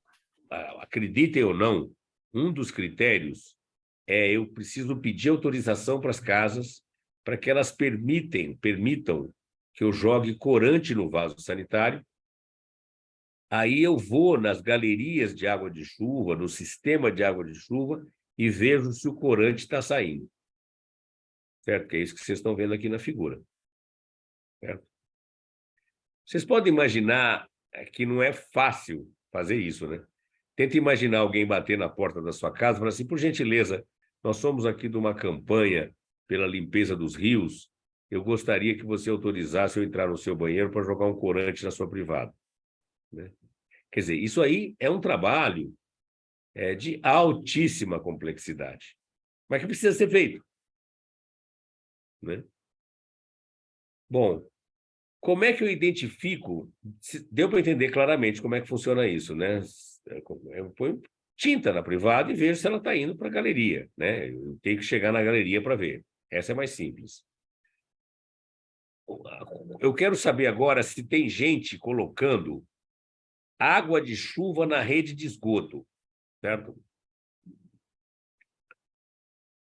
Speaker 3: Acreditem ou não, um dos critérios é eu preciso pedir autorização para as casas para que elas permitam que eu jogue corante no vaso sanitário. Aí eu vou nas galerias de água de chuva, no sistema de água de chuva, e vejo se o corante está saindo. Certo? Que é isso que vocês estão vendo aqui na figura. Certo? Vocês podem imaginar que não é fácil fazer isso, né? Tenta imaginar alguém bater na porta da sua casa e falar assim, por gentileza, nós somos aqui de uma campanha pela limpeza dos rios, eu gostaria que você autorizasse eu entrar no seu banheiro para jogar um corante na sua privada. Né? Quer dizer, isso aí é um trabalho de altíssima complexidade, mas que precisa ser feito. Né? Bom, como é que eu identifico? Deu para entender claramente como é que funciona isso, né? Eu ponho tinta na privada e vejo se ela está indo para a galeria, né? Eu tenho que chegar na galeria para ver. Essa é mais simples. Eu quero saber agora se tem gente colocando água de chuva na rede de esgoto, certo?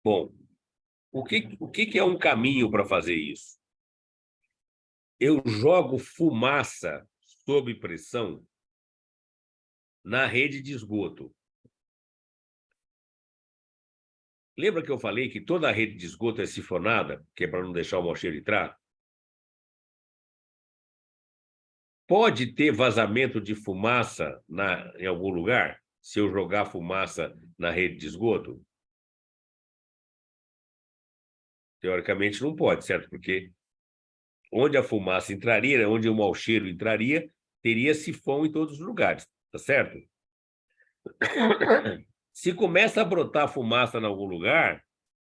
Speaker 3: Bom, o que é um caminho para fazer isso? Eu jogo fumaça sob pressão na rede de esgoto. Lembra que eu falei que toda a rede de esgoto é sifonada, que é para não deixar o mau cheiro entrar? Pode ter vazamento de fumaça em algum lugar, se eu jogar fumaça na rede de esgoto? Teoricamente não pode, certo? Porque onde a fumaça entraria, onde o mau cheiro entraria, teria sifão em todos os lugares, tá certo? Se começa a brotar fumaça em algum lugar,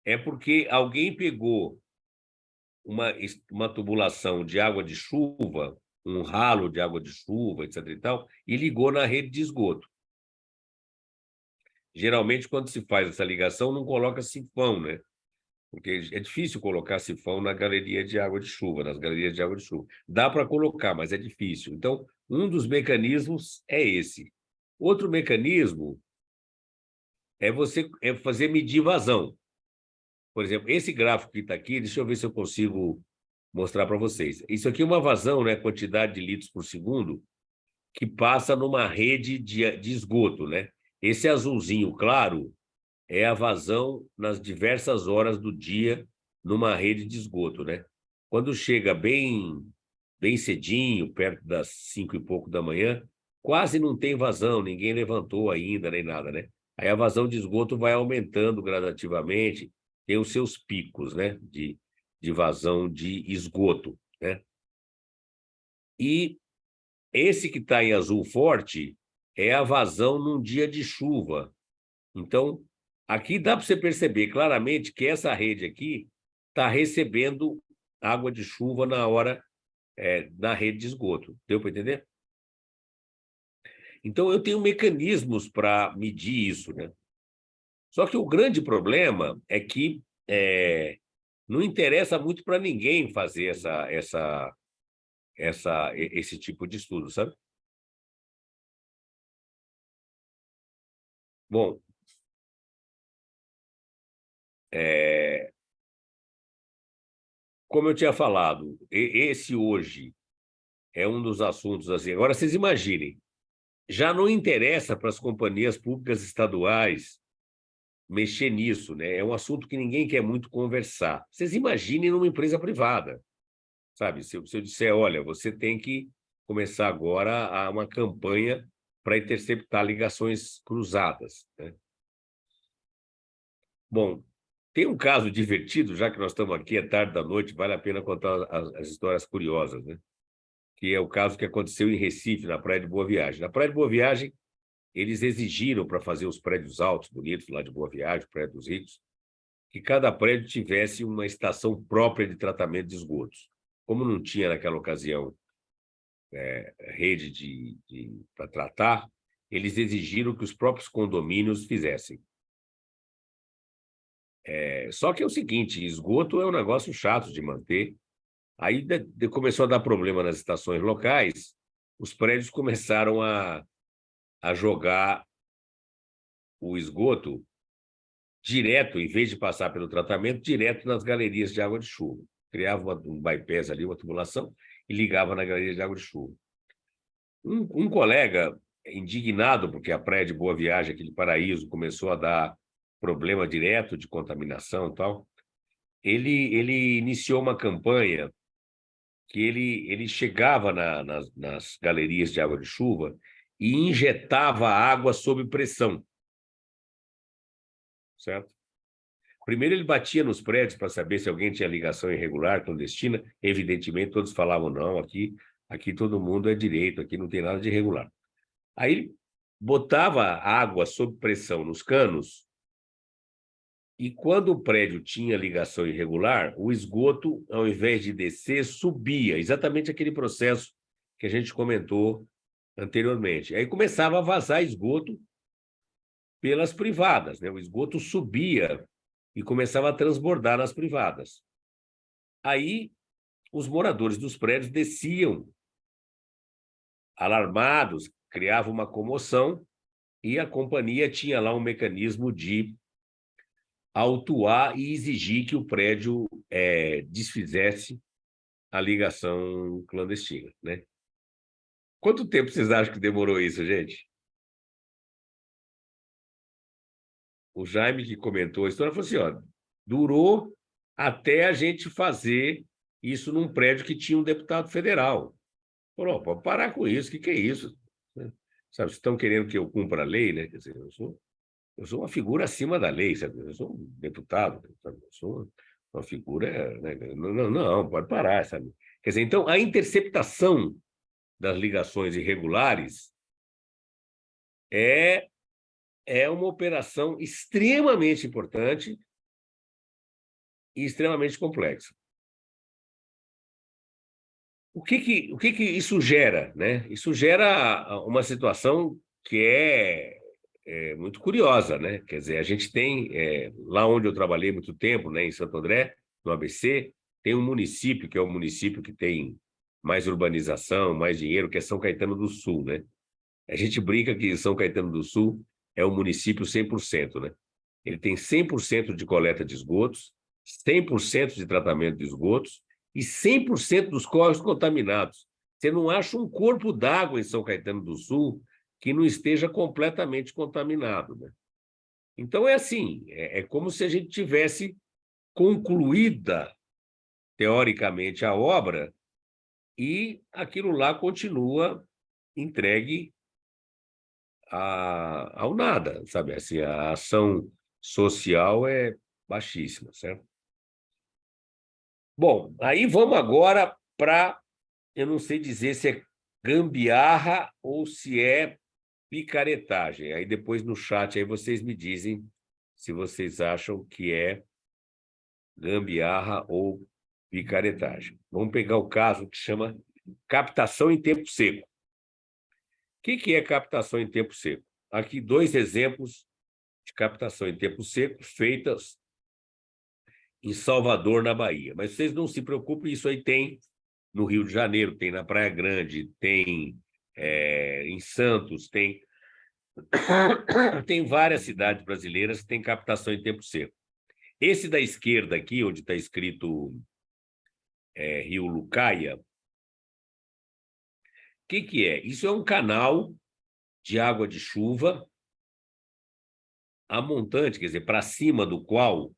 Speaker 3: é porque alguém pegou uma tubulação de água de chuva, um ralo de água de chuva, etc. e tal, e ligou na rede de esgoto. Geralmente, quando se faz essa ligação, não coloca sifão, né? Porque é difícil colocar sifão na galeria de água de chuva, nas galerias de água de chuva. Dá para colocar, mas é difícil. Então, um dos mecanismos é esse. Outro mecanismo é você fazer medir vazão. Por exemplo, esse gráfico que está aqui, deixa eu ver se eu consigo mostrar para vocês. Isso aqui é uma vazão, né? Quantidade de litros por segundo, que passa numa rede de esgoto, né? Esse azulzinho claro é a vazão nas diversas horas do dia numa rede de esgoto, né? Quando chega bem cedinho, perto das 5 e pouco da manhã, quase não tem vazão, ninguém levantou ainda, nem nada, né? Aí a vazão de esgoto vai aumentando gradativamente, tem os seus picos, né? De vazão de esgoto, né? E esse que está em azul forte é a vazão num dia de chuva. Então, aqui dá para você perceber claramente que essa rede aqui está recebendo água de chuva na hora na rede de esgoto. Deu para entender? Então, eu tenho mecanismos para medir isso, né? Só que o grande problema é que não interessa muito para ninguém fazer esse tipo de estudo, sabe? Bom, como eu tinha falado, esse hoje é um dos assuntos assim. Agora, vocês imaginem, já não interessa para as companhias públicas estaduais mexer nisso, né? É um assunto que ninguém quer muito conversar. Vocês imaginem numa empresa privada, sabe? Se eu disser, olha, você tem que começar agora uma campanha para interceptar ligações cruzadas, né? Bom, tem um caso divertido, já que nós estamos aqui, é tarde da noite, vale a pena contar as histórias curiosas, né? Que é o caso que aconteceu em Recife, na Praia de Boa Viagem. Na Praia de Boa Viagem, eles exigiram, para fazer os prédios altos, bonitos, lá de Boa Viagem, prédio dos ricos, que cada prédio tivesse uma estação própria de tratamento de esgotos. Como não tinha, naquela ocasião, rede para tratar, eles exigiram que os próprios condomínios fizessem. Só que é o seguinte, esgoto é um negócio chato de manter. Aí começou a dar problema nas estações locais, os prédios começaram a jogar o esgoto direto, em vez de passar pelo tratamento, direto nas galerias de água de chuva. Criava um bypass ali, uma tubulação, e ligava na galeria de água de chuva. Um colega, indignado porque a praia de Boa Viagem, aquele paraíso, começou a dar problema direto de contaminação e tal, ele iniciou uma campanha que ele chegava nas galerias de água de chuva e injetava água sob pressão, certo? Primeiro ele batia nos prédios para saber se alguém tinha ligação irregular, clandestina. Evidentemente, todos falavam, não, aqui todo mundo é direito, aqui não tem nada de irregular. Aí ele botava água sob pressão nos canos e quando o prédio tinha ligação irregular, o esgoto, ao invés de descer, subia. Exatamente aquele processo que a gente comentou anteriormente. Aí começava a vazar esgoto pelas privadas, né? O esgoto subia e começava a transbordar nas privadas. Aí os moradores dos prédios desciam alarmados, criava uma comoção e a companhia tinha lá um mecanismo de autuar e exigir que o prédio desfizesse a ligação clandestina, né? Quanto tempo vocês acham que demorou isso, gente? O Jaime, que comentou a história, falou assim, ó, durou até a gente fazer isso num prédio que tinha um deputado federal. Falou, pode parar com isso, o que é isso? Né? Sabe, vocês estão querendo que eu cumpra a lei, né? Quer dizer, eu sou uma figura acima da lei, sabe? Eu sou um deputado, sabe? Eu sou uma figura, né? Não, pode parar, sabe? Quer dizer, então, a interceptação das ligações irregulares é, é uma operação extremamente importante e extremamente complexa. O que que isso gera, né? Isso gera uma situação que é muito curiosa, né? Quer dizer, a gente tem, lá onde eu trabalhei muito tempo, né, em Santo André, no ABC, tem um município, que é o município que tem mais urbanização, mais dinheiro, que é São Caetano do Sul, né? A gente brinca que São Caetano do Sul é um município 100%, né? Ele tem 100% de coleta de esgotos, 100% de tratamento de esgotos e 100% dos córregos contaminados. Você não acha um corpo d'água em São Caetano do Sul que não esteja completamente contaminado, né? Então, é assim, é como se a gente tivesse concluída, teoricamente, a obra e aquilo lá continua entregue ao nada, sabe? Assim, a ação social é baixíssima, certo? Bom, aí vamos agora para, eu não sei dizer se é gambiarra ou se é picaretagem. Aí depois no chat aí vocês me dizem se vocês acham que é gambiarra ou picaretagem. Vamos pegar o caso que chama captação em tempo seco. O que é captação em tempo seco? Aqui dois exemplos de captação em tempo seco feitas em Salvador, na Bahia. Mas vocês não se preocupem, isso aí tem no Rio de Janeiro, tem na Praia Grande, tem em Santos, tem várias cidades brasileiras que têm captação em tempo seco. Esse da esquerda aqui, onde está escrito Rio Lucaia, o que é? Isso é um canal de água de chuva a montante, quer dizer, para cima do qual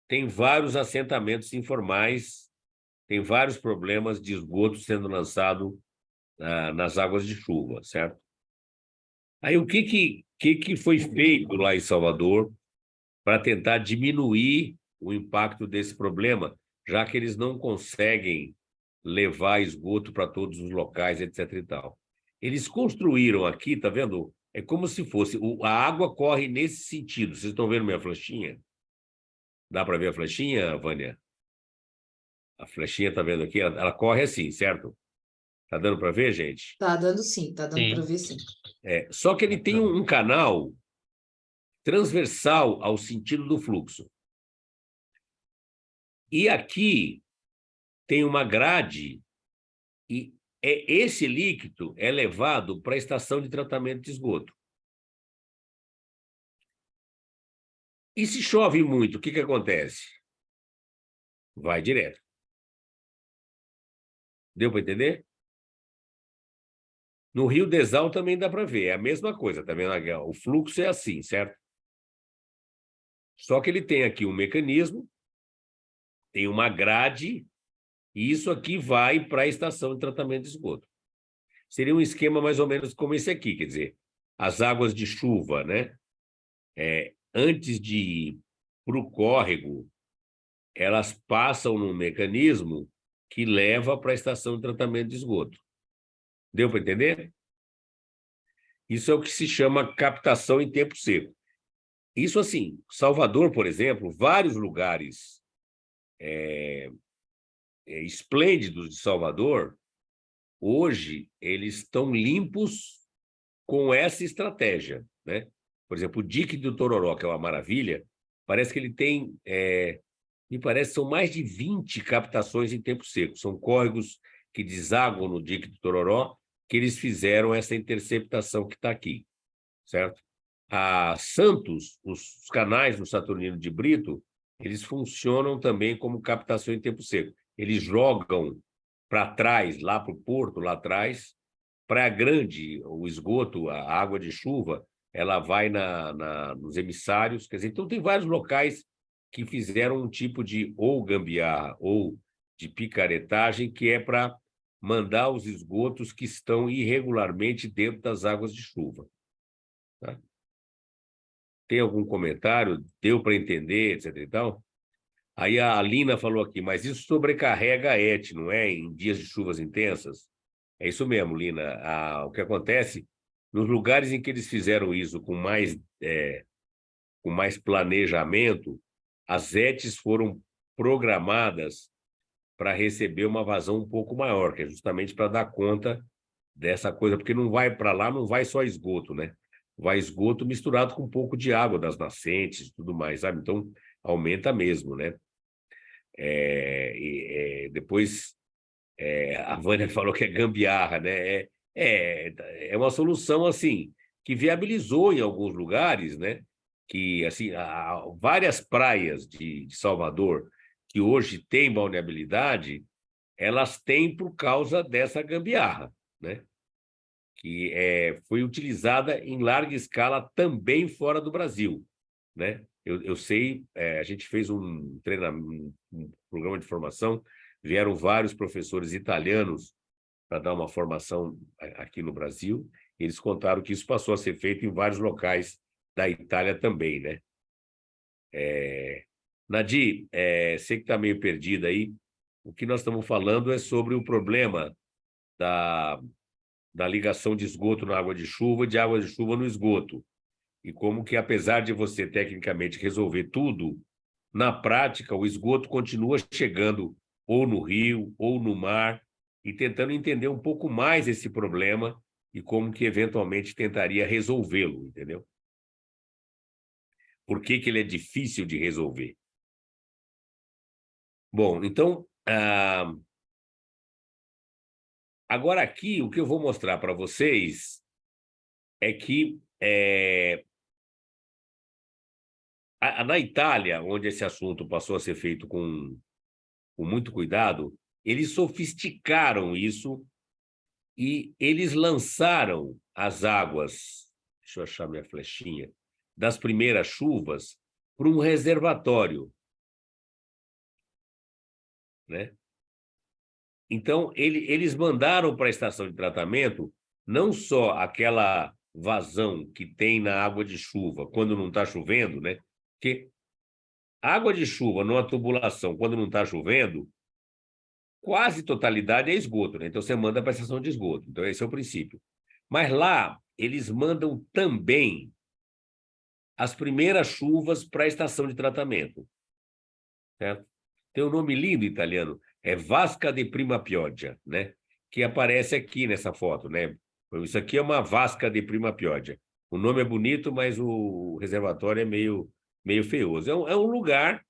Speaker 3: tem vários assentamentos informais, tem vários problemas de esgoto sendo lançado nas águas de chuva, certo? Aí o que foi feito lá em Salvador para tentar diminuir o impacto desse problema, já que eles não conseguem levar esgoto para todos os locais, etc. e tal. Eles construíram aqui, tá vendo? É como se fosse, a água corre nesse sentido. Vocês estão vendo minha flechinha? Dá para ver a flechinha, Vânia? A flechinha, tá vendo aqui? Ela corre assim, certo? Tá dando para ver, gente?
Speaker 2: Tá dando sim, tá dando para
Speaker 1: Sim.
Speaker 2: ver sim.
Speaker 3: Só que ele tem um canal transversal ao sentido do fluxo. E aqui tem uma grade e esse líquido é levado para a estação de tratamento de esgoto. E se chove muito, o que acontece? Vai direto. Deu para entender? No Rio Desal também dá para ver, é a mesma coisa, tá vendo? O fluxo é assim, certo? Só que ele tem aqui um mecanismo, tem uma grade, e isso aqui vai para a estação de tratamento de esgoto. Seria um esquema mais ou menos como esse aqui, quer dizer, as águas de chuva, né? Antes de ir para o córrego, elas passam num mecanismo que leva para a estação de tratamento de esgoto. Deu para entender? Isso é o que se chama captação em tempo seco. Isso assim, Salvador, por exemplo, vários lugares esplêndidos de Salvador, hoje eles estão limpos com essa estratégia, né? Por exemplo, o dique do Tororó, que é uma maravilha, parece que ele tem, me parece, são mais de 20 captações em tempo seco. São córregos que desaguam no dique do Tororó, que eles fizeram essa interceptação que está aqui, certo? A Santos, os canais do Saturnino de Brito, eles funcionam também como captação em tempo seco. Eles jogam para trás, lá para o porto, lá atrás. Praia Grande, o esgoto, a água de chuva, ela vai nos emissários. Quer dizer, então tem vários locais que fizeram um tipo de ou gambiarra ou de picaretagem, que é para mandar os esgotos que estão irregularmente dentro das águas de chuva. Tá? Tem algum comentário? Deu para entender, etc. e tal? Aí a Alina falou aqui, mas isso sobrecarrega a ET, não é? Em dias de chuvas intensas? É isso mesmo, Lina. O que acontece, nos lugares em que eles fizeram isso com mais planejamento, as ETs foram programadas para receber uma vazão um pouco maior, que é justamente para dar conta dessa coisa, porque não vai para lá, não vai só esgoto, né? Vai esgoto misturado com um pouco de água das nascentes e tudo mais, sabe? Então, aumenta mesmo, né? Depois, a Vânia falou que é gambiarra, né? É uma solução, assim, que viabilizou em alguns lugares, né? Que, assim, há várias praias de Salvador que hoje têm balneabilidade, elas têm por causa dessa gambiarra, né? Que foi utilizada em larga escala também fora do Brasil, né? Eu sei, a gente fez um treinamento, um programa de formação, vieram vários professores italianos para dar uma formação aqui no Brasil, e eles contaram que isso passou a ser feito em vários locais da Itália também, né? Nadir, sei que está meio perdida aí, o que nós estamos falando é sobre o problema da ligação de esgoto na água de chuva e de água de chuva no esgoto. E como que, apesar de você tecnicamente resolver tudo, na prática o esgoto continua chegando ou no rio ou no mar, e tentando entender um pouco mais esse problema e como que eventualmente tentaria resolvê-lo, entendeu? Por que ele é difícil de resolver? Bom, então, agora aqui o que eu vou mostrar para vocês é que na Itália, onde esse assunto passou a ser feito com muito cuidado, eles sofisticaram isso e eles lançaram as águas. Deixa eu achar minha flechinha. das primeiras chuvas para um reservatório, né? Então, eles mandaram para a estação de tratamento não só aquela vazão que tem na água de chuva quando não está chovendo, né? Porque água de chuva numa tubulação, quando não está chovendo, quase totalidade é esgoto, né? Então, você manda para a estação de esgoto. Então, esse é o princípio. Mas lá, eles mandam também as primeiras chuvas para a estação de tratamento, certo? Tem um nome lindo italiano, é Vasca de Prima Pioggia, né? Que aparece aqui nessa foto, né? Isso aqui é uma vasca de Prima Pioggia. O nome é bonito, mas o reservatório é meio feioso. É um lugar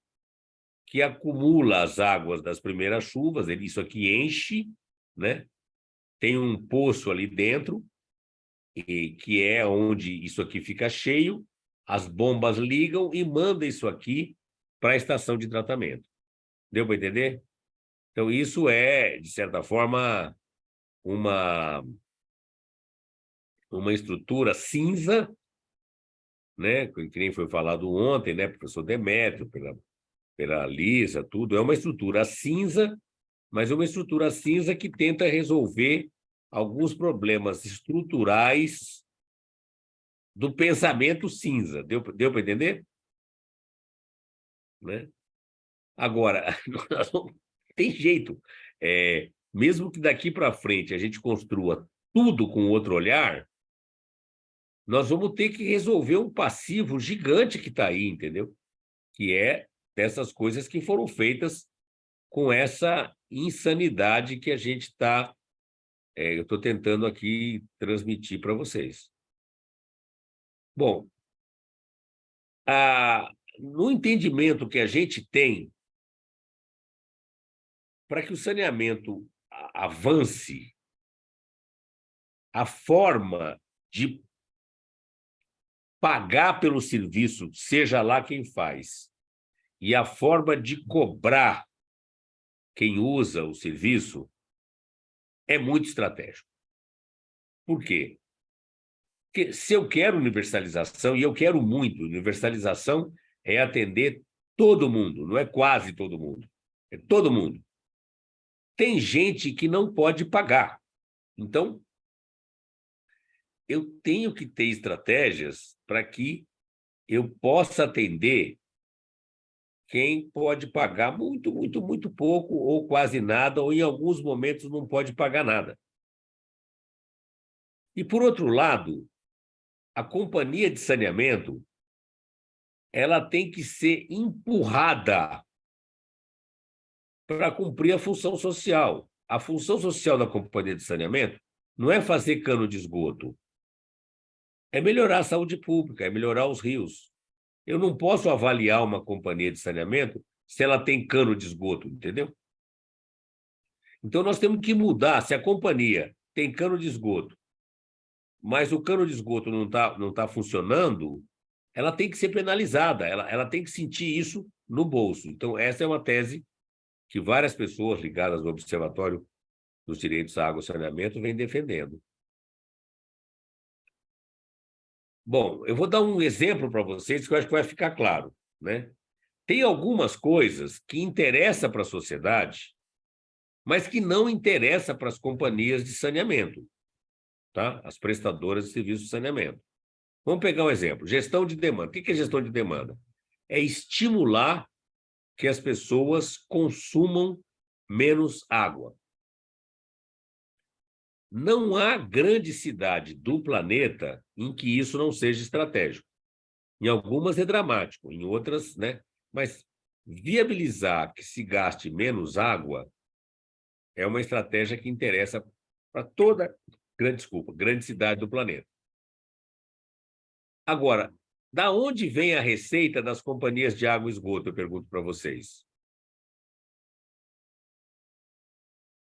Speaker 3: que acumula as águas das primeiras chuvas, isso aqui enche, né? Tem um poço ali dentro, que é onde isso aqui fica cheio, as bombas ligam e mandam isso aqui para a estação de tratamento. Deu para entender? Então, isso é, de certa forma, uma, uma estrutura cinza, né? Que nem foi falado ontem, né? Professor Demétrio, pela Lisa, tudo. É uma estrutura cinza, mas uma estrutura cinza que tenta resolver alguns problemas estruturais do pensamento cinza. Deu para entender? Né? Agora, tem jeito. Mesmo que daqui para frente a gente construa tudo com outro olhar, nós vamos ter que resolver um passivo gigante que está aí, entendeu? Que é dessas coisas que foram feitas com essa insanidade que a gente está. Eu estou tentando aqui transmitir para vocês. Bom, no entendimento que a gente tem, para que o saneamento avance, a forma de pagar pelo serviço, seja lá quem faz, e a forma de cobrar quem usa o serviço é muito estratégico. Por quê? Porque se eu quero universalização, e eu quero muito, universalização é atender todo mundo, não é quase todo mundo, é todo mundo. Tem gente que não pode pagar. Então, eu tenho que ter estratégias para que eu possa atender quem pode pagar muito, muito, muito pouco, ou quase nada, ou em alguns momentos não pode pagar nada. E, por outro lado, a companhia de saneamento ela tem que ser empurrada para cumprir a função social. A função social da companhia de saneamento não é fazer cano de esgoto, é melhorar a saúde pública, é melhorar os rios. Eu não posso avaliar uma companhia de saneamento se ela tem cano de esgoto, entendeu? Então, nós temos que mudar. Se a companhia tem cano de esgoto, mas o cano de esgoto não tá funcionando, ela tem que ser penalizada, ela tem que sentir isso no bolso. Então, essa é uma tese que várias pessoas ligadas ao Observatório dos Direitos à Água e Saneamento vêm defendendo. Bom, eu vou dar um exemplo para vocês que eu acho que vai ficar claro, né? Tem algumas coisas que interessam para a sociedade, mas que não interessam para as companhias de saneamento, tá? As prestadoras de serviços de saneamento. Vamos pegar um exemplo, gestão de demanda. O que é gestão de demanda? É estimular que as pessoas consumam menos água. Não há grande cidade do planeta em que isso não seja estratégico. Em algumas é dramático, em outras, né? Mas viabilizar que se gaste menos água é uma estratégia que interessa para toda grande cidade do planeta. Agora, da onde vem a receita das companhias de água e esgoto, eu pergunto para vocês?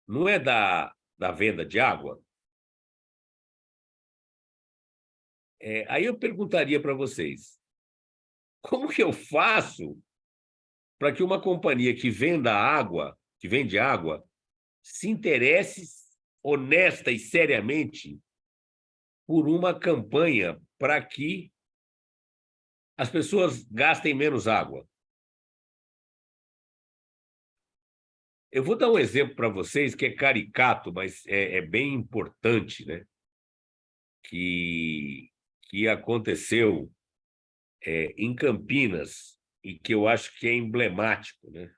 Speaker 3: Não é da venda de água? Aí eu perguntaria para vocês, como que eu faço para que uma companhia que venda água, que vende água, se interesse honesta e seriamente por uma campanha para que as pessoas gastem menos água. Eu vou dar um exemplo para vocês que é caricato, mas é bem importante, né? Que aconteceu em Campinas e que eu acho que é emblemático, né?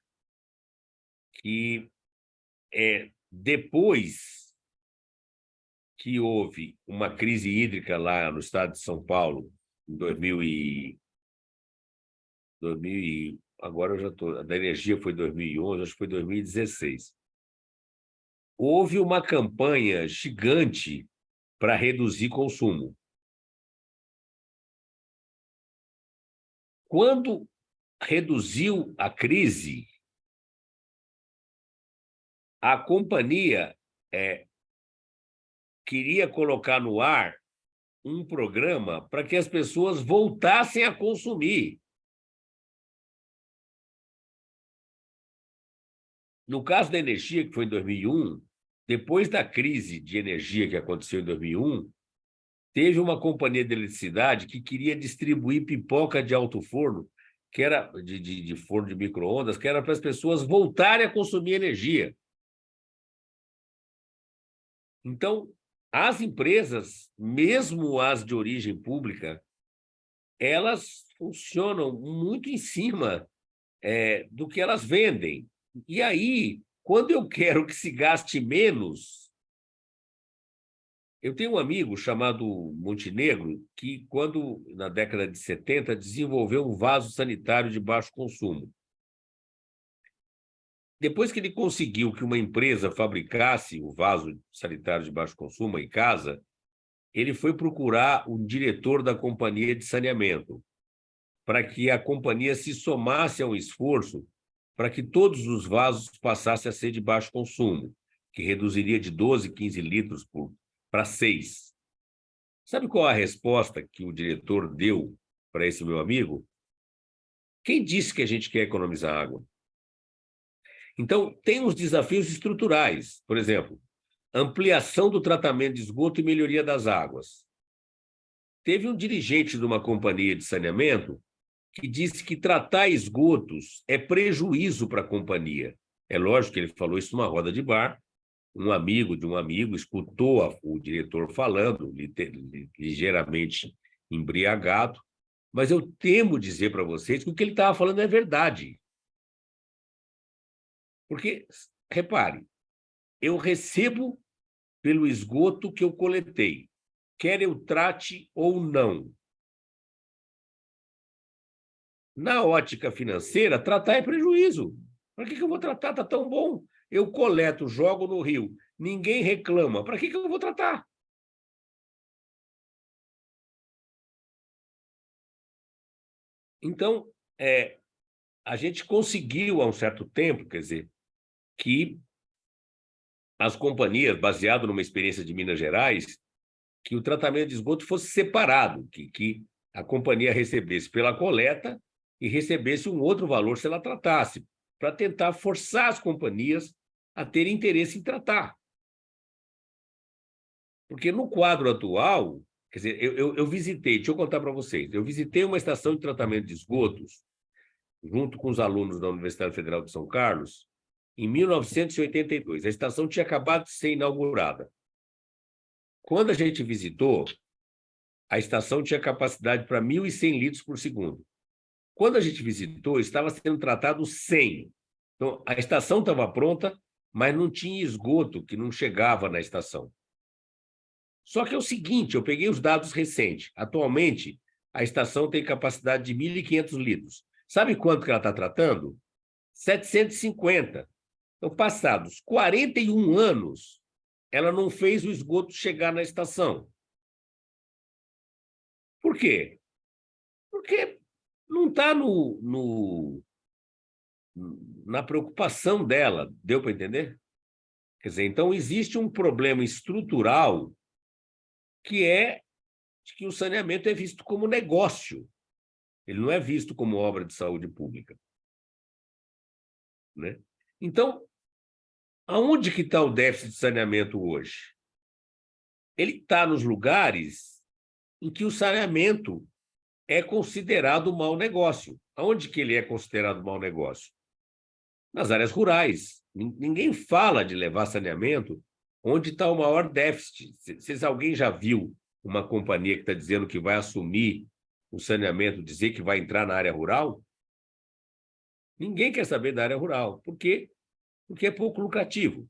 Speaker 3: Que depois que houve uma crise hídrica lá no estado de São Paulo, em 2000 agora eu já estou... Da energia foi 2011, acho que foi 2016. Houve uma campanha gigante para reduzir consumo. Quando reduziu a crise, a companhia queria colocar no ar um programa para que as pessoas voltassem a consumir. No caso da energia, que foi em 2001, depois da crise de energia que aconteceu em 2001, teve uma companhia de eletricidade que queria distribuir pipoca de alto forno, que era de forno de micro-ondas, que era para as pessoas voltarem a consumir energia. Então, as empresas, mesmo as de origem pública, elas funcionam muito em cima do que elas vendem. E aí, quando eu quero que se gaste menos, eu tenho um amigo chamado Montenegro, que, quando, na década de 70, desenvolveu um vaso sanitário de baixo consumo. Depois que ele conseguiu que uma empresa fabricasse o vaso sanitário de baixo consumo em casa, ele foi procurar o diretor da companhia de saneamento, para que a companhia se somasse a um esforço para que todos os vasos passassem a ser de baixo consumo, que reduziria de 12, 15 litros para 6. Sabe qual a resposta que o diretor deu para esse meu amigo? Quem disse que a gente quer economizar água? Então, tem uns desafios estruturais. Por exemplo, ampliação do tratamento de esgoto e melhoria das águas. Teve um dirigente de uma companhia de saneamento que disse que tratar esgotos é prejuízo para a companhia. É lógico que ele falou isso numa roda de bar. Um amigo de um amigo escutou o diretor falando, ligeiramente embriagado, mas eu temo dizer para vocês que o que ele estava falando é verdade. Porque, repare, eu recebo pelo esgoto que eu coletei, quer eu trate ou não. Na ótica financeira, tratar é prejuízo. Para que eu vou tratar? Está tão bom. Eu coleto, jogo no rio, ninguém reclama. Para que eu vou tratar? Então, a gente conseguiu, há um certo tempo, quer dizer, que as companhias, baseado numa experiência de Minas Gerais, que o tratamento de esgoto fosse separado, que a companhia recebesse pela coleta e recebesse um outro valor se ela tratasse, para tentar forçar as companhias a terem interesse em tratar. Porque no quadro atual, quer dizer, eu visitei, deixa eu contar para vocês, eu visitei uma estação de tratamento de esgotos, junto com os alunos da Universidade Federal de São Carlos, em 1982. A estação tinha acabado de ser inaugurada. Quando a gente visitou, a estação tinha capacidade para 1.100 litros por segundo. Quando a gente visitou, estava sendo tratado 100. Então, a estação estava pronta, mas não tinha esgoto que não chegava na estação. Só que é o seguinte, eu peguei os dados recentes. Atualmente, a estação tem capacidade de 1.500 litros. Sabe quanto que ela está tratando? 750. Então, passados 41 anos, ela não fez o esgoto chegar na estação. Por quê? Porque não está na preocupação dela. Deu para entender? Quer dizer, então existe um problema estrutural que é que o saneamento é visto como negócio. Ele não é visto como obra de saúde pública. Né? Então, aonde que está o déficit de saneamento hoje? Ele está nos lugares em que o saneamento é considerado mau negócio. Aonde que ele é considerado mau negócio? Nas áreas rurais. Ninguém fala de levar saneamento onde está o maior déficit. Se alguém já viu uma companhia que está dizendo que vai assumir o saneamento, dizer que vai entrar na área rural, ninguém quer saber da área rural. Por quê? Porque é pouco lucrativo.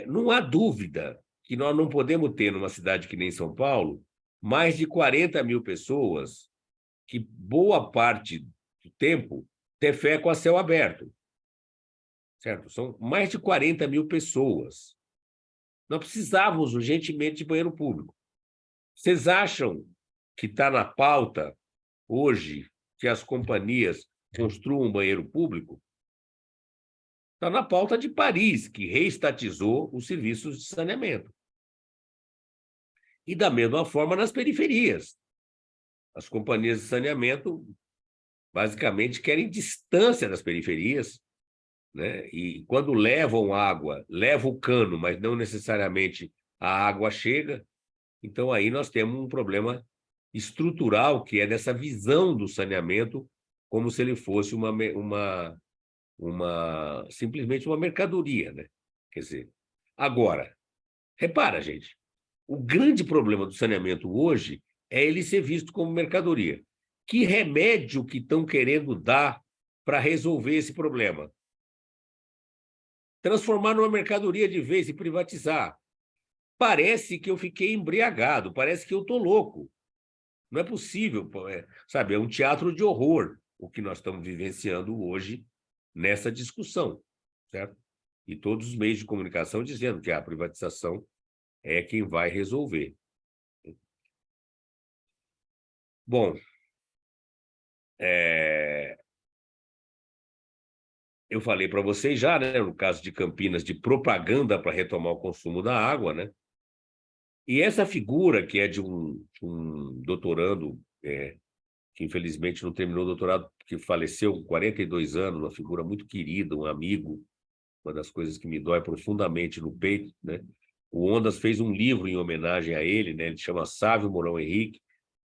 Speaker 3: Não há dúvida que nós não podemos ter, numa cidade que nem São Paulo, mais de 40 mil pessoas que boa parte do tempo defecam a céu aberto. Certo? São mais de 40 mil pessoas. Nós precisávamos urgentemente de banheiro público. Vocês acham que está na pauta hoje que as companhias construam um banheiro público? Está na pauta de Paris, que reestatizou os serviços de saneamento. E da mesma forma nas periferias. As companhias de saneamento basicamente querem distância das periferias, né? E quando levam água, levam o cano, mas não necessariamente a água chega. Então aí nós temos um problema estrutural, que é dessa visão do saneamento como se ele fosse simplesmente uma mercadoria, né? Quer dizer, agora, repara, gente, o grande problema do saneamento hoje é ele ser visto como mercadoria. Que remédio que estão querendo dar para resolver esse problema? Transformar numa mercadoria de vez e privatizar. Parece que eu fiquei embriagado, parece que eu estou louco. Não é possível, sabe? É um teatro de horror o que nós estamos vivenciando hoje nessa discussão, certo? E todos os meios de comunicação dizendo que a privatização é quem vai resolver. Bom, eu falei para vocês já, né, no caso de Campinas, de propaganda para retomar o consumo da água, né? E essa figura, que é de um doutorando, que infelizmente não terminou o doutorado, que faleceu com 42 anos, uma figura muito querida, um amigo, uma das coisas que me dói profundamente no peito, né? O Ondas fez um livro em homenagem a ele, né? Ele chama Sávio Mourão Henrique,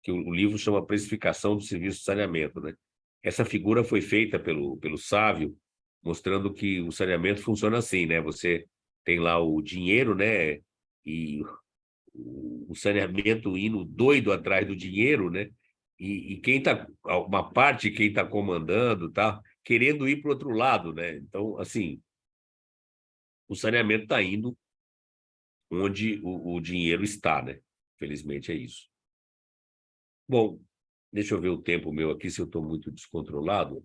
Speaker 3: que o livro chama Precificação do Serviço de Saneamento, né? Essa figura foi feita pelo Sávio, mostrando que o saneamento funciona assim, né? Você tem lá o dinheiro, né? E o saneamento indo doido atrás do dinheiro, né? E quem está, uma parte, quem está comandando, tá querendo ir para o outro lado, né? Então, assim, o saneamento está indo onde o dinheiro está, né? Felizmente é isso. Bom, deixa eu ver o tempo meu aqui, se eu estou muito descontrolado.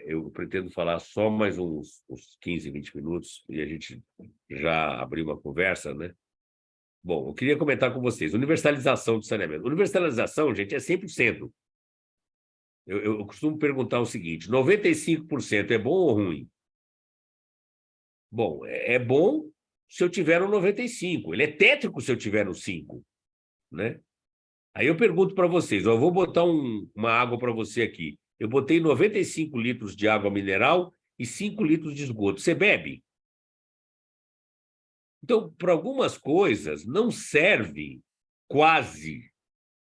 Speaker 3: Eu pretendo falar só mais uns 15, 20 minutos e a gente já abriu uma conversa, né? Bom, eu queria comentar com vocês. Universalização do saneamento. Universalização, gente, é 100%. Eu costumo perguntar o seguinte, 95% é bom ou ruim? Bom, é bom se eu tiver no 95%. Ele é tétrico se eu tiver no 5%, né? Aí eu pergunto para vocês, eu vou botar uma água para você aqui. Eu botei 95 litros de água mineral e 5 litros de esgoto. Você bebe? Então, para algumas coisas, não serve quase.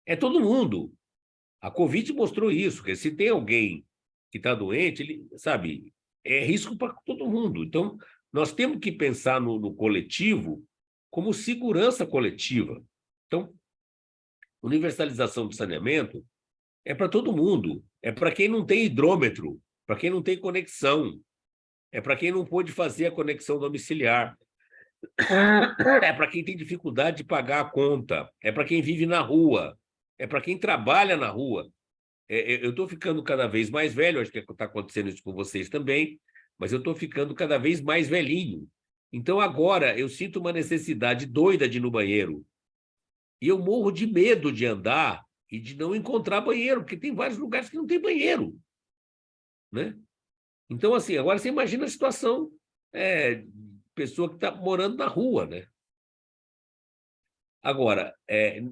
Speaker 3: É todo mundo. A Covid mostrou isso, que se tem alguém que está doente, ele, sabe, é risco para todo mundo. Então, nós temos que pensar no coletivo como segurança coletiva. Então, universalização do saneamento é para todo mundo. É para quem não tem hidrômetro, para quem não tem conexão, é para quem não pôde fazer a conexão domiciliar, é para quem tem dificuldade de pagar a conta, é para quem vive na rua, é para quem trabalha na rua. Eu estou ficando cada vez mais velho, acho que está acontecendo isso com vocês também, mas eu estou ficando cada vez mais velhinho. Então, agora, eu sinto uma necessidade doida de ir no banheiro. E eu morro de medo de andar e de não encontrar banheiro, porque tem vários lugares que não tem banheiro, né? Então, assim, agora você imagina a situação, pessoa que está morando na rua, né? Agora,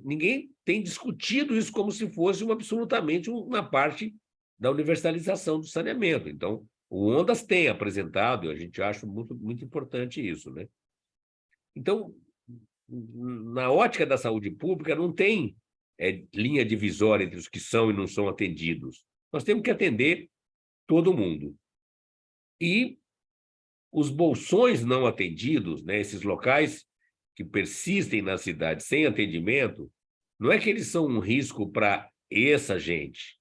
Speaker 3: ninguém tem discutido isso como se fosse absolutamente uma parte da universalização do saneamento. Então, o Ondas tem apresentado, e a gente acha muito, muito importante isso, né? Então, na ótica da saúde pública, não tem linha divisória entre os que são e não são atendidos. Nós temos que atender todo mundo. E os bolsões não atendidos, né, esses locais que persistem na cidade sem atendimento, não é que eles são um risco para essa gente,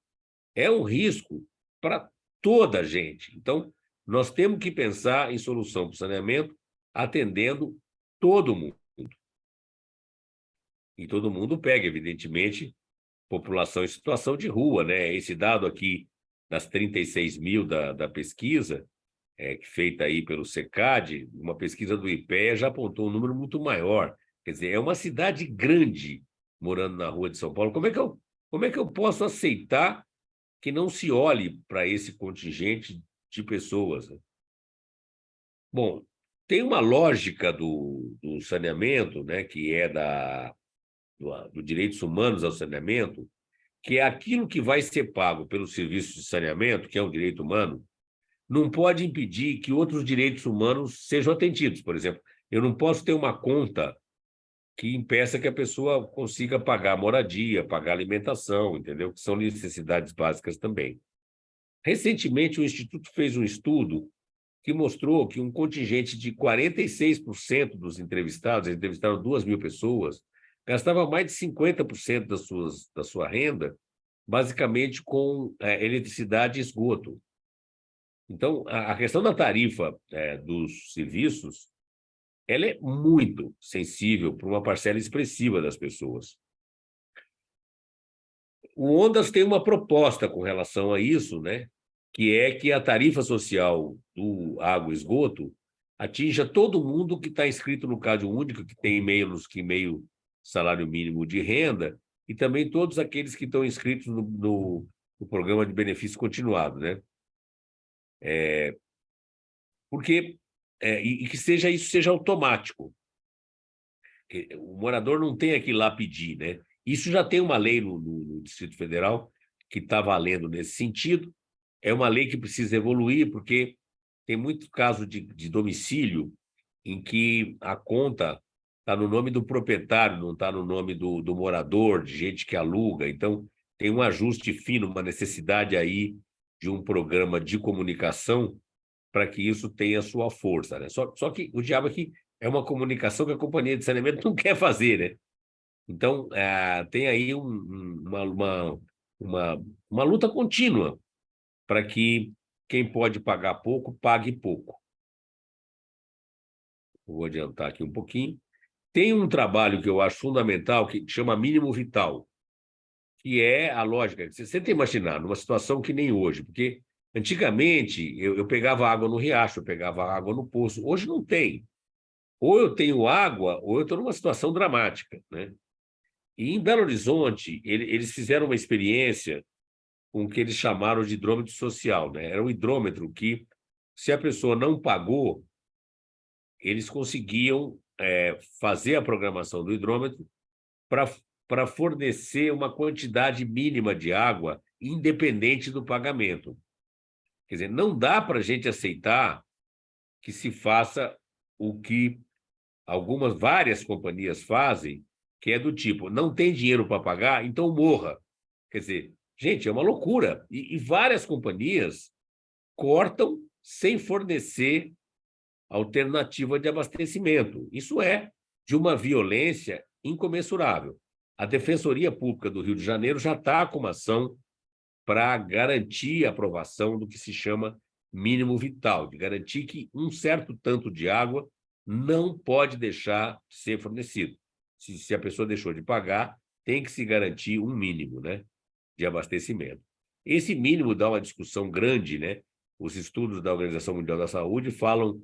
Speaker 3: é um risco para toda a gente. Então, nós temos que pensar em solução para o saneamento atendendo todo mundo. E todo mundo pega, evidentemente, população em situação de rua, né? Esse dado aqui das 36 mil da pesquisa, feita aí pelo SECAD, uma pesquisa do IPEA já apontou um número muito maior. Quer dizer, é uma cidade grande morando na rua de São Paulo. Como é que eu posso aceitar que não se olhe para esse contingente de pessoas, né? Bom, tem uma lógica do saneamento, né, que é do direitos humanos ao saneamento, que é aquilo que vai ser pago pelo serviço de saneamento, que é um direito humano, não pode impedir que outros direitos humanos sejam atendidos. Por exemplo, eu não posso ter uma conta que impeça que a pessoa consiga pagar moradia, pagar alimentação, entendeu? Que são necessidades básicas também. Recentemente, o Instituto fez um estudo que mostrou que um contingente de 46% dos entrevistados, eles entrevistaram 2.000 pessoas, gastava mais de 50% da sua renda, basicamente com eletricidade e esgoto. Então, a questão da tarifa dos serviços, ela é muito sensível para uma parcela expressiva das pessoas. O Ondas tem uma proposta com relação a isso, né? Que é que a tarifa social do água e esgoto atinja todo mundo que está inscrito no Cade Único, que tem meio salário mínimo de renda, e também todos aqueles que estão inscritos no programa de benefício continuado, né? Porque e que isso seja automático. Que o morador não tenha que ir lá pedir, né? Isso já tem uma lei no Distrito Federal que está valendo nesse sentido. É uma lei que precisa evoluir, porque tem muito caso de domicílio em que a conta está no nome do proprietário, não está no nome do morador, de gente que aluga. Então, tem um ajuste fino, uma necessidade aí de um programa de comunicação para que isso tenha sua força, né? Só que o diabo aqui é uma comunicação que a companhia de saneamento não quer fazer, né? Então, tem aí uma luta contínua para que quem pode pagar pouco, pague pouco. Vou adiantar aqui um pouquinho. Tem um trabalho que eu acho fundamental, que chama Mínimo Vital, que é a lógica. Você tenta imaginar, numa situação que nem hoje, porque antigamente eu pegava água no riacho, eu pegava água no poço. Hoje não tem. Ou eu tenho água, ou eu estou numa situação dramática, né? E em Belo Horizonte, eles fizeram uma experiência com o que eles chamaram de hidrômetro social, né? Era um hidrômetro que, se a pessoa não pagou, eles conseguiam fazer a programação do hidrômetro para fornecer uma quantidade mínima de água, independente do pagamento. Quer dizer, não dá para a gente aceitar que se faça o que várias companhias fazem, que é do tipo, não tem dinheiro para pagar, então morra. Quer dizer, gente, é uma loucura. E várias companhias cortam sem fornecer alternativa de abastecimento. Isso é de uma violência incomensurável. A Defensoria Pública do Rio de Janeiro já está com uma ação para garantir a aprovação do que se chama mínimo vital, de garantir que um certo tanto de água não pode deixar de ser fornecido. Se a pessoa deixou de pagar, tem que se garantir um mínimo, né, de abastecimento. Esse mínimo dá uma discussão grande, né? Os estudos da Organização Mundial da Saúde falam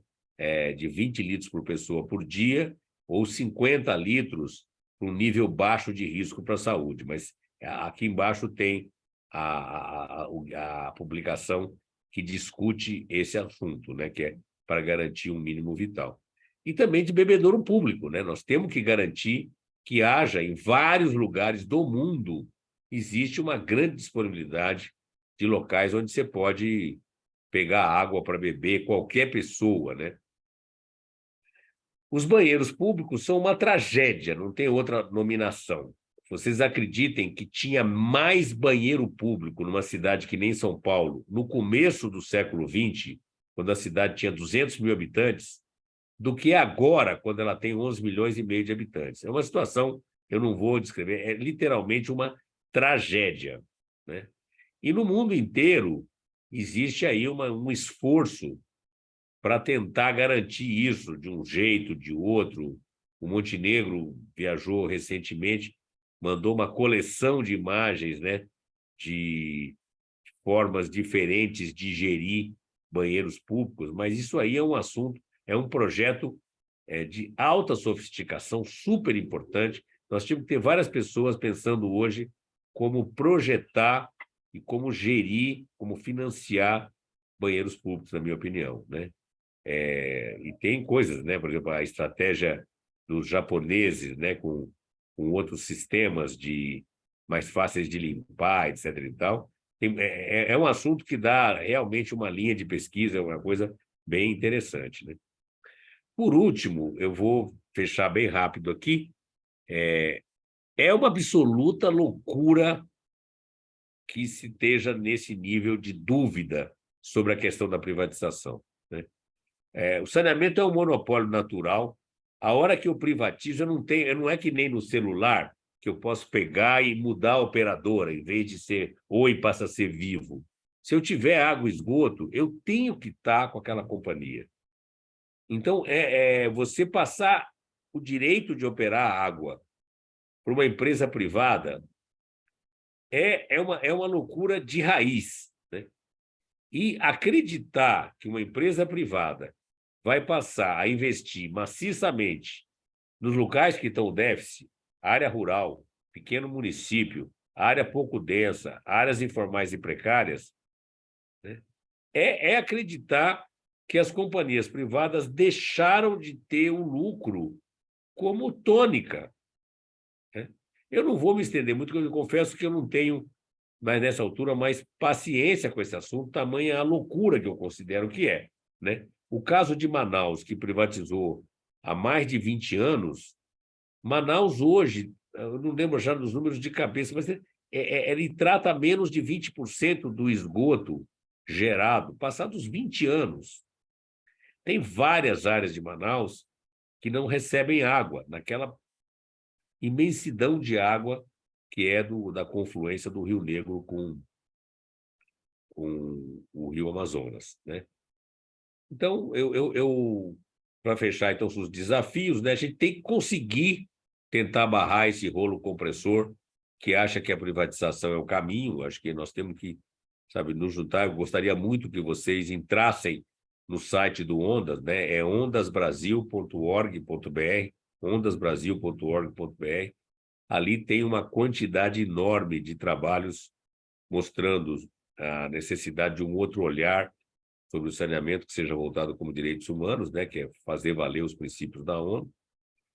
Speaker 3: de 20 litros por pessoa por dia ou 50 litros para um nível baixo de risco para a saúde. Mas aqui embaixo tem a publicação que discute esse assunto, né, que é para garantir um mínimo vital. E também de bebedouro público, né? Nós temos que garantir que haja em vários lugares do mundo, existe uma grande disponibilidade de locais onde você pode pegar água para beber, qualquer pessoa, né? Os banheiros públicos são uma tragédia, não tem outra nominação. vocês acreditem que tinha mais banheiro público numa cidade que nem São Paulo, no começo do século XX, quando a cidade tinha 200 mil habitantes, do que agora, quando ela tem 11 milhões e meio de habitantes. É uma situação, eu não vou descrever, é literalmente uma tragédia, né? E no mundo inteiro existe aí um esforço para tentar garantir isso de um jeito, de outro. O Montenegro viajou recentemente, mandou uma coleção de imagens, né, de formas diferentes de gerir banheiros públicos, mas isso aí é um assunto, é um projeto de alta sofisticação, super importante. Nós temos que ter várias pessoas pensando hoje como projetar e como gerir, como financiar banheiros públicos, na minha opinião, né? E tem coisas, né? Por exemplo, a estratégia dos japoneses, né? Com outros sistemas mais fáceis de limpar, etc. e tal. É um assunto que dá realmente uma linha de pesquisa, é uma coisa bem interessante, né? Por último, eu vou fechar bem rápido aqui. É uma absoluta loucura que se esteja nesse nível de dúvida sobre a questão da privatização, né? O saneamento é um monopólio natural. A hora que eu privatizo, não é que nem no celular, que eu posso pegar e mudar a operadora, em vez de ser Oi passa a ser Vivo. Se eu tiver água e esgoto, eu tenho que estar com aquela companhia. Então, você passar o direito de operar a água para uma empresa privada é uma loucura de raiz, né? E acreditar que uma empresa privada vai passar a investir maciçamente nos locais que estão o déficit, área rural, pequeno município, área pouco densa, áreas informais e precárias, né? É acreditar que as companhias privadas deixaram de ter o lucro como tônica, né? Eu não vou me estender muito, porque eu confesso que eu não tenho, mais nessa altura, mais paciência com esse assunto, tamanha a loucura que eu considero que é, né? O caso de Manaus, que privatizou há mais de 20 anos, Manaus hoje, eu não lembro já dos números de cabeça, mas ele trata menos de 20% do esgoto gerado, passados 20 anos. Tem várias áreas de Manaus que não recebem água, naquela imensidão de água que é da confluência do Rio Negro com o Rio Amazonas, né? Então, para fechar então, os desafios, né, a gente tem que conseguir tentar barrar esse rolo compressor que acha que a privatização é o caminho. Acho que nós temos que, sabe, nos juntar. Eu gostaria muito que vocês entrassem no site do Ondas, né? É ondasbrasil.org.br, ondasbrasil.org.br. Ali tem uma quantidade enorme de trabalhos mostrando a necessidade de um outro olhar sobre o saneamento que seja voltado como direitos humanos, né, que é fazer valer os princípios da ONU.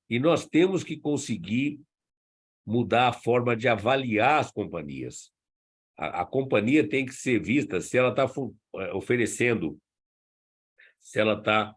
Speaker 3: E nós temos que conseguir mudar a forma de avaliar as companhias. A companhia tem que ser vista se ela está oferecendo, se ela está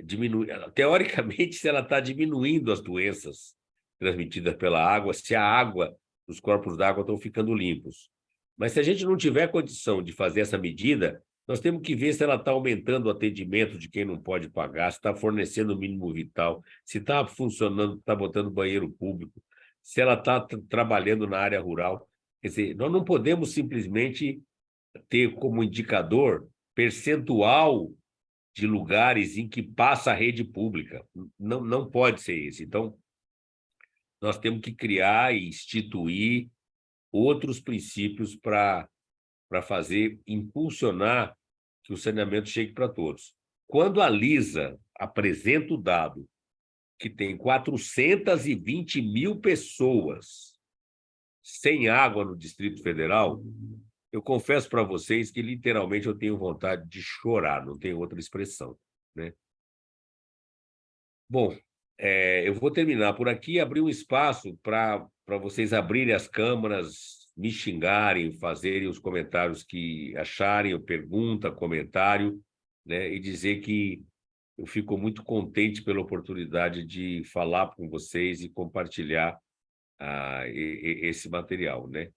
Speaker 3: diminuindo, teoricamente, se ela está diminuindo as doenças transmitidas pela água, se a água, os corpos d'água estão ficando limpos. Mas se a gente não tiver condição de fazer essa medida, nós temos que ver se ela está aumentando o atendimento de quem não pode pagar, se está fornecendo o mínimo vital, se está funcionando, está botando banheiro público, se ela está trabalhando na área rural. Quer dizer, nós não podemos simplesmente ter como indicador percentual de lugares em que passa a rede pública. Não pode ser esse. Então, nós temos que criar e instituir outros princípios para impulsionar que o saneamento chegue para todos. Quando a Lisa apresenta o dado que tem 420 mil pessoas sem água no Distrito Federal, eu confesso para vocês que, literalmente, eu tenho vontade de chorar, não tem outra expressão, né? Bom, eu vou terminar por aqui e abrir um espaço para vocês abrirem as câmaras, me xingarem, fazerem os comentários que acharem, ou pergunta, comentário, né? E dizer que eu fico muito contente pela oportunidade de falar com vocês e compartilhar esse material, né?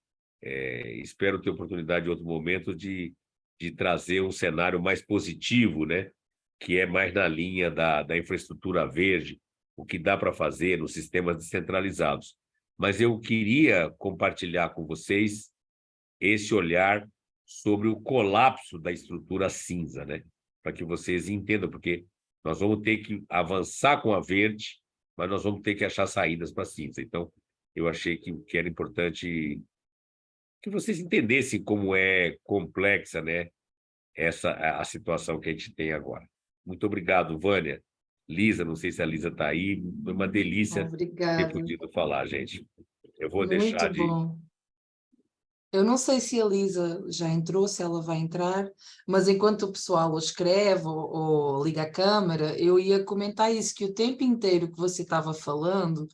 Speaker 3: Espero ter oportunidade em outro momento de trazer um cenário mais positivo, né? Que é mais na linha da infraestrutura verde, o que dá para fazer nos sistemas descentralizados. Mas eu queria compartilhar com vocês esse olhar sobre o colapso da estrutura cinza, né? Para que vocês entendam, porque nós vamos ter que avançar com a verde, mas nós vamos ter que achar saídas para a cinza. Então, eu achei que era importante que vocês entendessem como é complexa, né, a situação que a gente tem agora. Muito obrigado, Vânia. Lisa, não sei se a Lisa está aí. Foi uma delícia ter
Speaker 2: Obrigada.
Speaker 3: podido falar, gente. Eu vou
Speaker 2: Muito
Speaker 3: deixar de...
Speaker 2: bom. Eu não sei se a Lisa já entrou, se ela vai entrar, mas enquanto o pessoal escreve ou liga a câmara, eu ia comentar isso, que o tempo inteiro que você estava falando,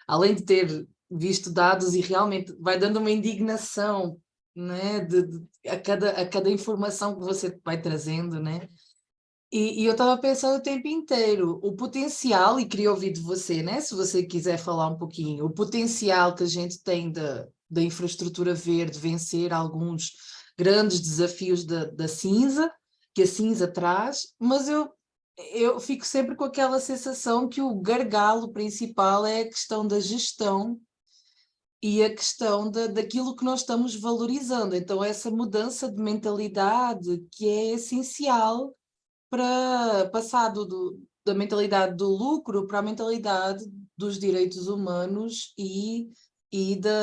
Speaker 2: além de ter visto dados e realmente vai dando uma indignação, né, a cada informação que você vai trazendo, né? E eu estava pensando o tempo inteiro, o potencial, e queria ouvir de você, né? Se você quiser falar um pouquinho, o potencial que a gente tem da infraestrutura verde vencer alguns grandes desafios da cinza, que a cinza traz, mas eu fico sempre com aquela sensação que o gargalo principal é a questão da gestão e a questão daquilo que nós estamos valorizando. Então, essa mudança de mentalidade que é essencial para passar da mentalidade do lucro para a mentalidade dos direitos humanos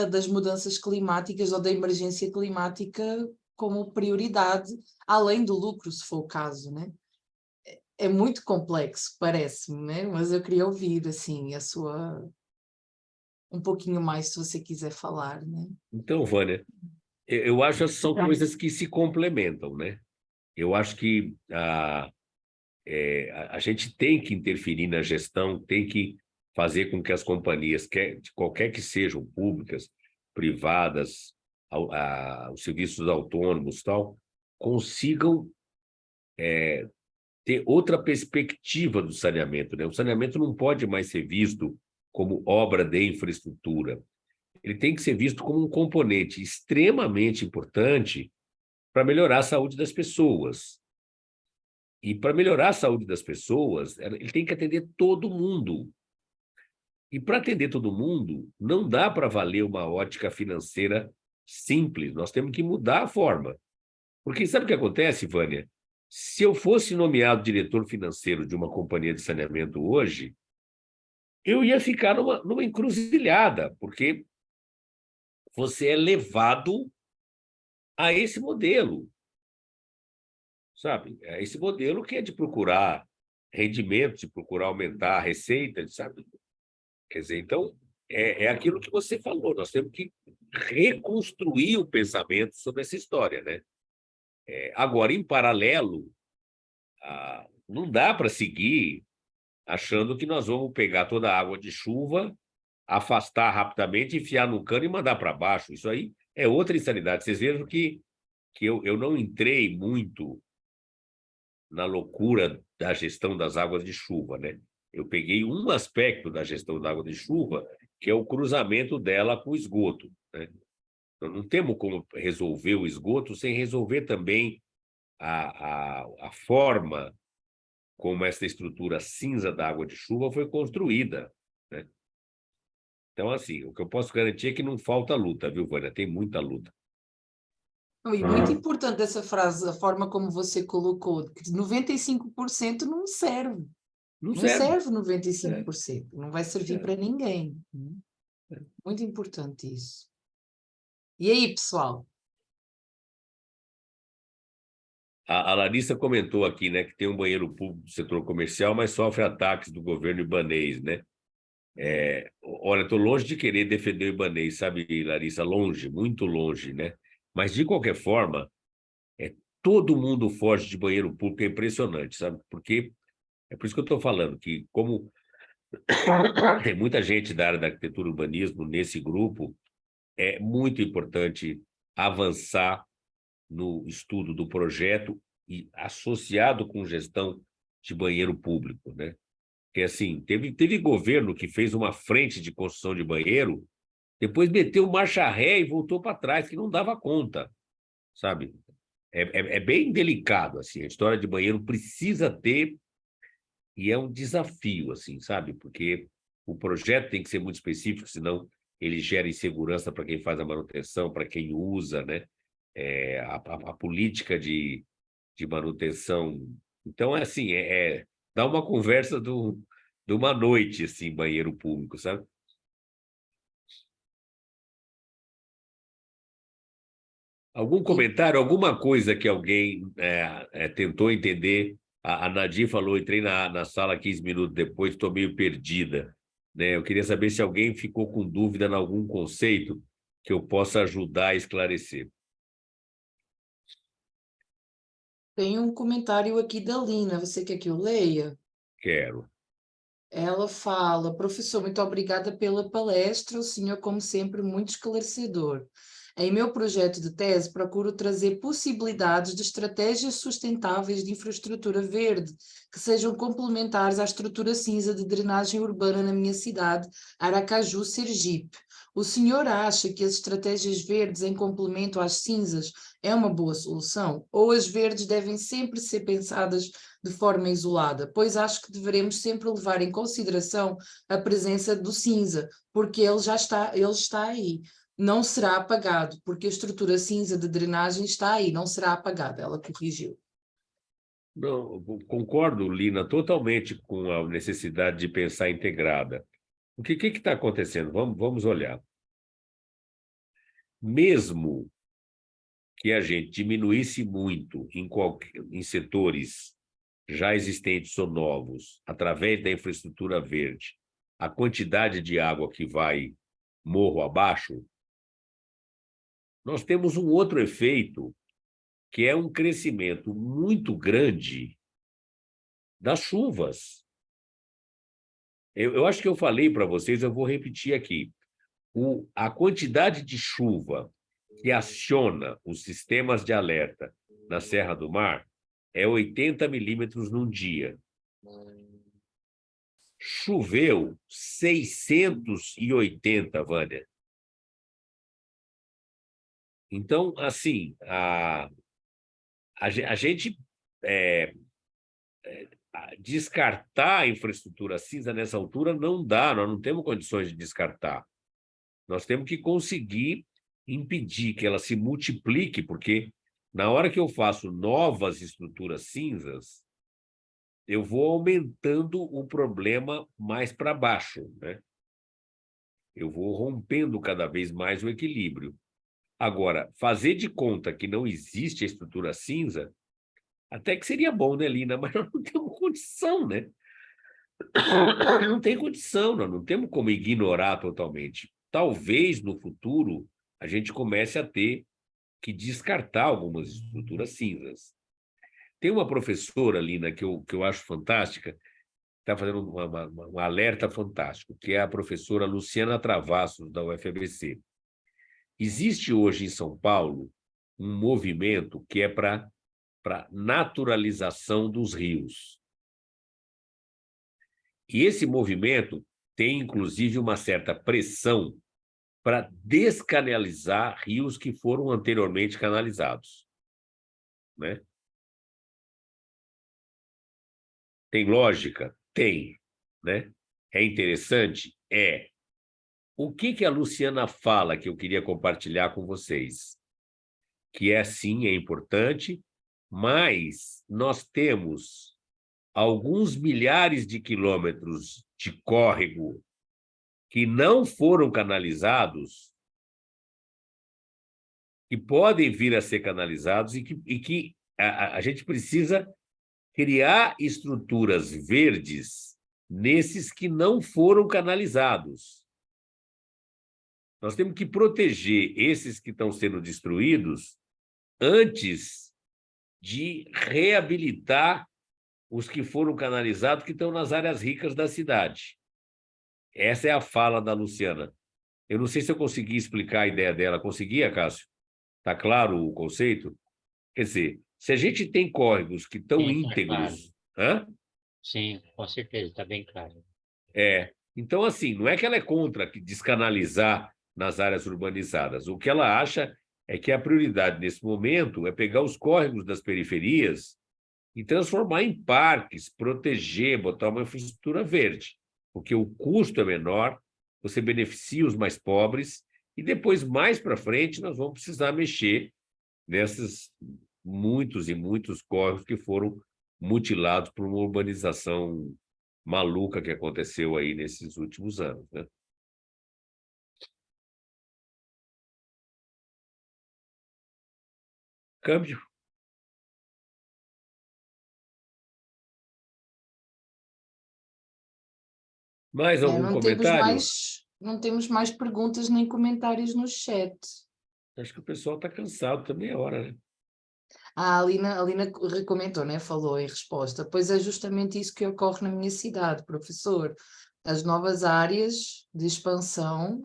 Speaker 2: das mudanças climáticas ou da emergência climática como prioridade, além do lucro, se for o caso, né? É muito complexo, parece-me, né? Mas eu queria ouvir, assim, um pouquinho mais, se você quiser falar, né?
Speaker 3: Então, Vânia, eu acho que são coisas que se complementam, né? Eu acho que a gente tem que interferir na gestão, tem que fazer com que as companhias, de qualquer que sejam, públicas, privadas, os serviços autônomos, tal, consigam ter outra perspectiva do saneamento, né? O saneamento não pode mais ser visto como obra de infraestrutura. Ele tem que ser visto como um componente extremamente importante para melhorar a saúde das pessoas. E para melhorar a saúde das pessoas, ele tem que atender todo mundo. E para atender todo mundo, não dá para valer uma ótica financeira simples. Nós temos que mudar a forma. Porque sabe o que acontece, Vânia? Se eu fosse nomeado diretor financeiro de uma companhia de saneamento hoje, eu ia ficar numa encruzilhada, porque você é levado a esse modelo, sabe? A esse modelo que é de procurar rendimento, de procurar aumentar a receita, sabe? Quer dizer, então, é aquilo que você falou, nós temos que reconstruir o pensamento sobre essa história, né? Agora, em paralelo, não dá para seguir achando que nós vamos pegar toda a água de chuva, afastar rapidamente, enfiar no cano e mandar para baixo. Isso aí é outra insanidade. Vocês vejam que eu não entrei muito na loucura da gestão das águas de chuva, né? Eu peguei um aspecto da gestão da água de chuva, que é o cruzamento dela com o esgoto, né? Nós não temos como resolver o esgoto sem resolver também a forma como essa estrutura cinza da água de chuva foi construída, né? Então, assim, o que eu posso garantir é que não falta luta, viu, Vânia? Tem muita luta.
Speaker 2: E muito importante essa frase, a forma como você colocou, que 95% não serve.
Speaker 3: Não
Speaker 2: Não
Speaker 3: serve.
Speaker 2: serve 95%, não vai servir para ninguém. Muito importante isso. E aí, pessoal?
Speaker 3: A Larissa comentou aqui, né, que tem um banheiro público do setor comercial, mas sofre ataques do governo ibanês, né? Olha, estou longe de querer defender o ibanês, sabe, Larissa? Longe, muito longe, né? Mas, de qualquer forma, todo mundo foge de banheiro público, é impressionante, sabe? Porque é por isso que eu estou falando, que como tem muita gente da área da arquitetura e urbanismo nesse grupo, é muito importante avançar no estudo do projeto e associado com gestão de banheiro público, né? Porque, assim, teve governo que fez uma frente de construção de banheiro Depois meteu marcha ré e voltou para trás, que não dava conta, sabe? É bem delicado, assim. A história de banheiro precisa ter, e é um desafio, assim, sabe? Porque o projeto tem que ser muito específico, senão ele gera insegurança para quem faz a manutenção, para quem usa, né? A política de manutenção. Então, é assim, dá uma conversa de uma noite, assim, banheiro público, sabe? Algum
Speaker 2: E
Speaker 3: comentário, alguma coisa que alguém tentou entender? A Nadir falou, entrei na sala 15 minutos depois, estou meio perdida. Né? Eu queria saber se alguém ficou com dúvida em algum conceito que eu possa ajudar a esclarecer.
Speaker 2: tem um comentário aqui da Lina, você quer que eu leia?
Speaker 3: Quero.
Speaker 2: Ela fala: professor, muito obrigada pela palestra, o senhor, como sempre, muito esclarecedor. Em meu projeto de tese, procuro trazer possibilidades de estratégias sustentáveis de infraestrutura verde, que sejam complementares à estrutura cinza de drenagem urbana na minha cidade, Aracaju, Sergipe. O senhor acha que as estratégias verdes em complemento às cinzas é uma boa solução? Ou as verdes devem sempre ser pensadas de forma isolada, pois acho que devemos sempre levar em consideração a presença do cinza, porque ele está aí. Não será apagado, porque a estrutura cinza de drenagem está aí, não será apagada, ela corrigiu.
Speaker 3: Não, eu concordo, Lina, totalmente com a necessidade de pensar integrada. O que está acontecendo? Vamos olhar. Mesmo que a gente diminuísse muito em setores já existentes ou novos, através da infraestrutura verde, a quantidade de água que vai morro abaixo, nós temos um outro efeito, que é um crescimento muito grande das chuvas. Eu acho que eu falei para vocês, eu vou repetir aqui. A quantidade de chuva que aciona os sistemas de alerta na Serra do Mar é 80 milímetros num dia. Choveu 680, Vânia. Então, assim, a gente descartar a infraestrutura cinza nessa altura não dá, nós não temos condições de descartar. Nós temos que conseguir impedir que ela se multiplique, porque na hora que eu faço novas estruturas cinzas, eu vou aumentando o problema mais para baixo, né? Eu vou rompendo cada vez mais o equilíbrio. Agora, fazer de conta que não existe a estrutura cinza, até que seria bom, né, Lina? Mas nós não temos condição, né? Não tem condição, nós não temos como ignorar totalmente. Talvez no futuro a gente comece a ter que descartar algumas estruturas cinzas. Tem uma professora, Lina, que eu acho fantástica, está fazendo um alerta fantástico, que é a professora Luciana Travassos, da UFABC. Existe hoje em São Paulo um movimento que é para naturalização dos rios. E esse movimento tem, inclusive, uma certa pressão para descanalizar rios que foram anteriormente canalizados. Né? Tem lógica? Tem. Né? É interessante? É. O que a Luciana fala que eu queria compartilhar com vocês? Que é, sim, é importante, mas nós temos alguns milhares de quilômetros de córrego que não foram canalizados, que podem vir a ser canalizados e que a gente precisa criar estruturas verdes nesses que não foram canalizados. Nós temos que proteger esses que estão sendo destruídos antes de reabilitar os que foram canalizados, que estão nas áreas ricas da cidade. Essa é a fala da Luciana. Eu não sei se eu consegui explicar a ideia dela. Conseguia, Cássio? Está claro o conceito? Quer dizer, se a gente tem córregos que estão
Speaker 1: Sim, está claro.
Speaker 3: íntegros... Hã?
Speaker 1: Sim, com certeza, está bem claro.
Speaker 3: Então, assim, não é que ela é contra que descanalizar nas áreas urbanizadas. O que ela acha é que a prioridade nesse momento é pegar os córregos das periferias e transformar em parques, proteger, botar uma infraestrutura verde, porque o custo é menor, você beneficia os mais pobres, e depois, mais para frente, nós vamos precisar mexer nesses muitos e muitos córregos que foram mutilados por uma urbanização maluca que aconteceu aí nesses últimos anos, né? Câmbio. Mais
Speaker 2: É,
Speaker 3: algum comentário?
Speaker 2: não temos mais perguntas nem comentários no chat.
Speaker 3: Acho que o pessoal está cansado também, é hora, né?
Speaker 2: A Lina recomendou, né? Falou em resposta. Pois é justamente isso que ocorre na minha cidade, professor. As novas áreas de expansão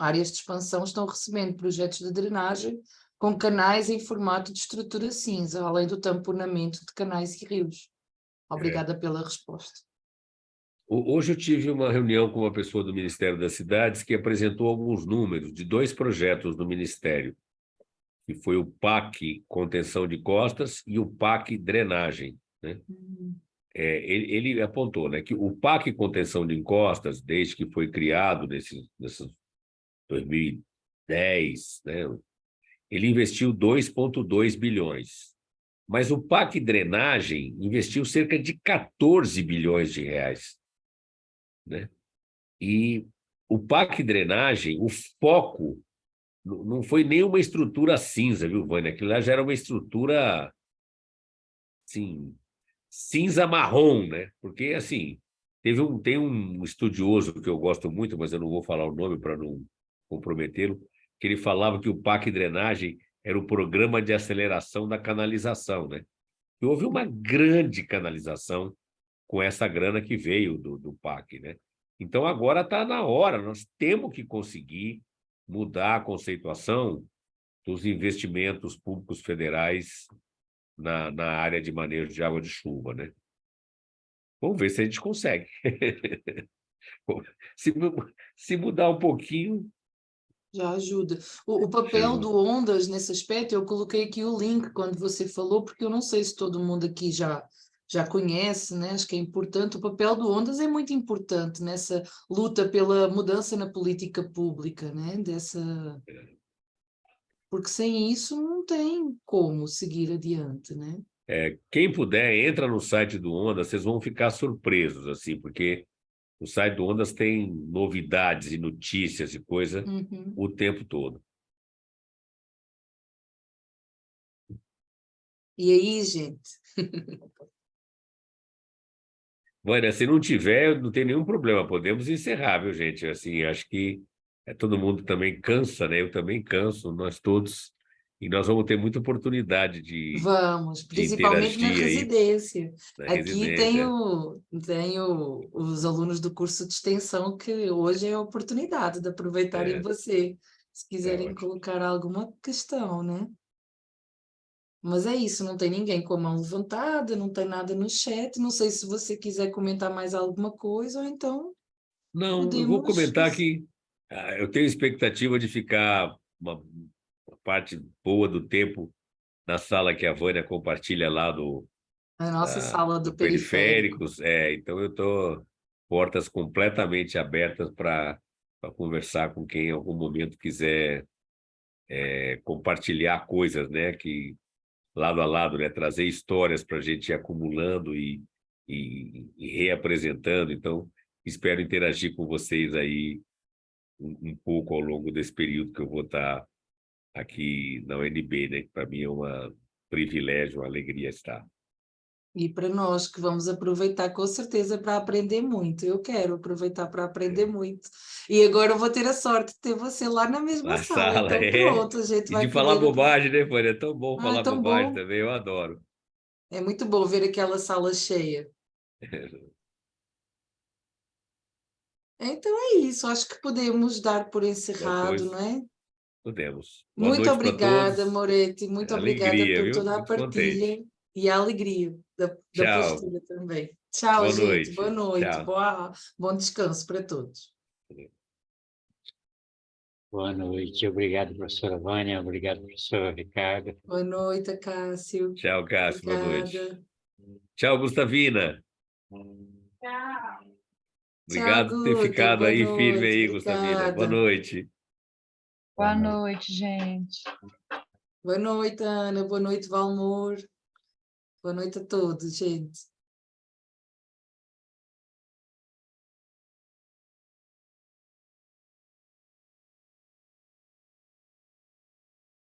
Speaker 2: estão recebendo projetos de drenagem com canais em formato de estrutura cinza, além do tamponamento de canais e rios.
Speaker 3: É.
Speaker 2: Obrigada pela resposta.
Speaker 3: Hoje eu tive uma reunião com uma pessoa do Ministério das Cidades que apresentou alguns números de dois projetos do Ministério, que foi o PAC Contenção de Costas e o PAC Drenagem, né? Ele apontou, né, que o PAC Contenção de Encostas, desde que foi criado nesses 2010, né, ele investiu 2,2 bilhões. Mas o PAC Drenagem investiu cerca de 14 bilhões de reais, né? E o PAC Drenagem, o foco não foi nenhuma estrutura cinza, viu, Vânia? Aquilo lá já era uma estrutura, assim, cinza-marrom, né? Porque, assim, tem um estudioso que eu gosto muito, mas eu não vou falar o nome para não comprometê-lo, que ele falava que o PAC Drenagem era o programa de aceleração da canalização, né? E houve uma grande canalização com essa grana que veio do PAC, né? Então, agora está na hora, nós temos que conseguir mudar a conceituação dos investimentos públicos federais na área de manejo de água de chuva, né? Vamos ver se a gente consegue. Se, se mudar um pouquinho,
Speaker 2: Já ajuda. O
Speaker 3: já
Speaker 2: papel
Speaker 3: ajuda.
Speaker 2: do Ondas nesse aspecto, eu coloquei aqui o link quando você falou, porque eu não sei se todo mundo aqui já conhece, né? Acho que é importante. O papel do Ondas é muito importante nessa luta pela mudança na política pública, né? Porque sem isso não tem como seguir adiante, né?
Speaker 3: Quem puder, entra no site do Ondas, vocês vão ficar surpresos, assim, porque o site do Ondas tem novidades e notícias e coisa
Speaker 2: Uhum.
Speaker 3: o tempo todo.
Speaker 2: E aí, gente?
Speaker 3: Vânia, se não tiver, não tem nenhum problema, podemos encerrar, viu, gente? Assim, acho que todo mundo também cansa, né? Eu também canso, nós todos, e nós vamos ter muita oportunidade
Speaker 2: Vamos,
Speaker 3: de
Speaker 2: principalmente na
Speaker 3: interagir aí
Speaker 2: residência.
Speaker 3: na
Speaker 2: Aqui
Speaker 3: residência.
Speaker 2: tenho os alunos do curso de extensão que hoje é a oportunidade de aproveitarem
Speaker 3: É,
Speaker 2: você, se
Speaker 3: é
Speaker 2: quiserem
Speaker 3: ótimo.
Speaker 2: colocar alguma questão, né? Mas é isso, não tem ninguém com a mão levantada, não tem nada no chat. Não sei se você quiser comentar mais alguma coisa, ou então
Speaker 3: Não, eu vou
Speaker 2: podemos.
Speaker 3: comentar que eu tenho expectativa de ficar uma parte boa do tempo na sala que a Vânia compartilha lá
Speaker 2: A nossa sala do
Speaker 3: do
Speaker 2: periférico.
Speaker 3: Periféricos. Então eu estou portas completamente abertas para conversar com quem em algum momento quiser compartilhar coisas, né, que lado a lado, né, trazer histórias para a gente ir acumulando e reapresentando. Então, espero interagir com vocês aí um pouco ao longo desse período que eu vou estar aqui na UNB, né? Para mim é um privilégio, uma alegria estar.
Speaker 2: E para nós que vamos aproveitar com certeza para aprender muito. Eu quero aproveitar para aprender muito. E agora eu vou ter a sorte de ter você lá na mesma
Speaker 3: Na
Speaker 2: sala.
Speaker 3: sala,
Speaker 2: Então pronto, a gente
Speaker 3: E
Speaker 2: vai
Speaker 3: de falar
Speaker 2: poder.
Speaker 3: bobagem, né, Vânia? É tão bom
Speaker 2: Ah, é
Speaker 3: falar
Speaker 2: tão
Speaker 3: bobagem
Speaker 2: bom.
Speaker 3: também, eu adoro.
Speaker 2: É muito bom ver aquela sala cheia. Então é isso, acho que podemos dar por
Speaker 3: Então,
Speaker 2: encerrado,
Speaker 3: pois,
Speaker 2: não é?
Speaker 3: podemos. Boa
Speaker 2: Muito
Speaker 3: noite para
Speaker 2: obrigada,
Speaker 3: todos.
Speaker 2: Moretti, muito obrigada
Speaker 3: Alegria,
Speaker 2: por
Speaker 3: viu?
Speaker 2: toda a
Speaker 3: Muito
Speaker 2: partilha
Speaker 3: contente.
Speaker 2: e a alegria da
Speaker 3: Tchau.
Speaker 2: postura também. Tchau,
Speaker 3: Boa
Speaker 2: gente, boa
Speaker 3: noite.
Speaker 2: noite,
Speaker 3: Tchau.
Speaker 2: bom descanso para todos.
Speaker 1: Boa noite. Obrigado, professora Vânia. Obrigado, professor Ricardo.
Speaker 2: Boa noite, Cássio.
Speaker 3: Tchau, Cássio. Boa noite.
Speaker 2: Obrigada.
Speaker 3: Tchau, Gustavina.
Speaker 2: Tchau,
Speaker 3: Obrigado por ter
Speaker 2: Guta.
Speaker 3: ficado
Speaker 2: Boa
Speaker 3: aí firme
Speaker 2: noite.
Speaker 3: aí, Gustavina. Boa
Speaker 2: Obrigada.
Speaker 3: noite.
Speaker 4: Boa noite, gente.
Speaker 2: Boa noite, Ana. Boa noite, Valmor. Boa noite a todos, gente.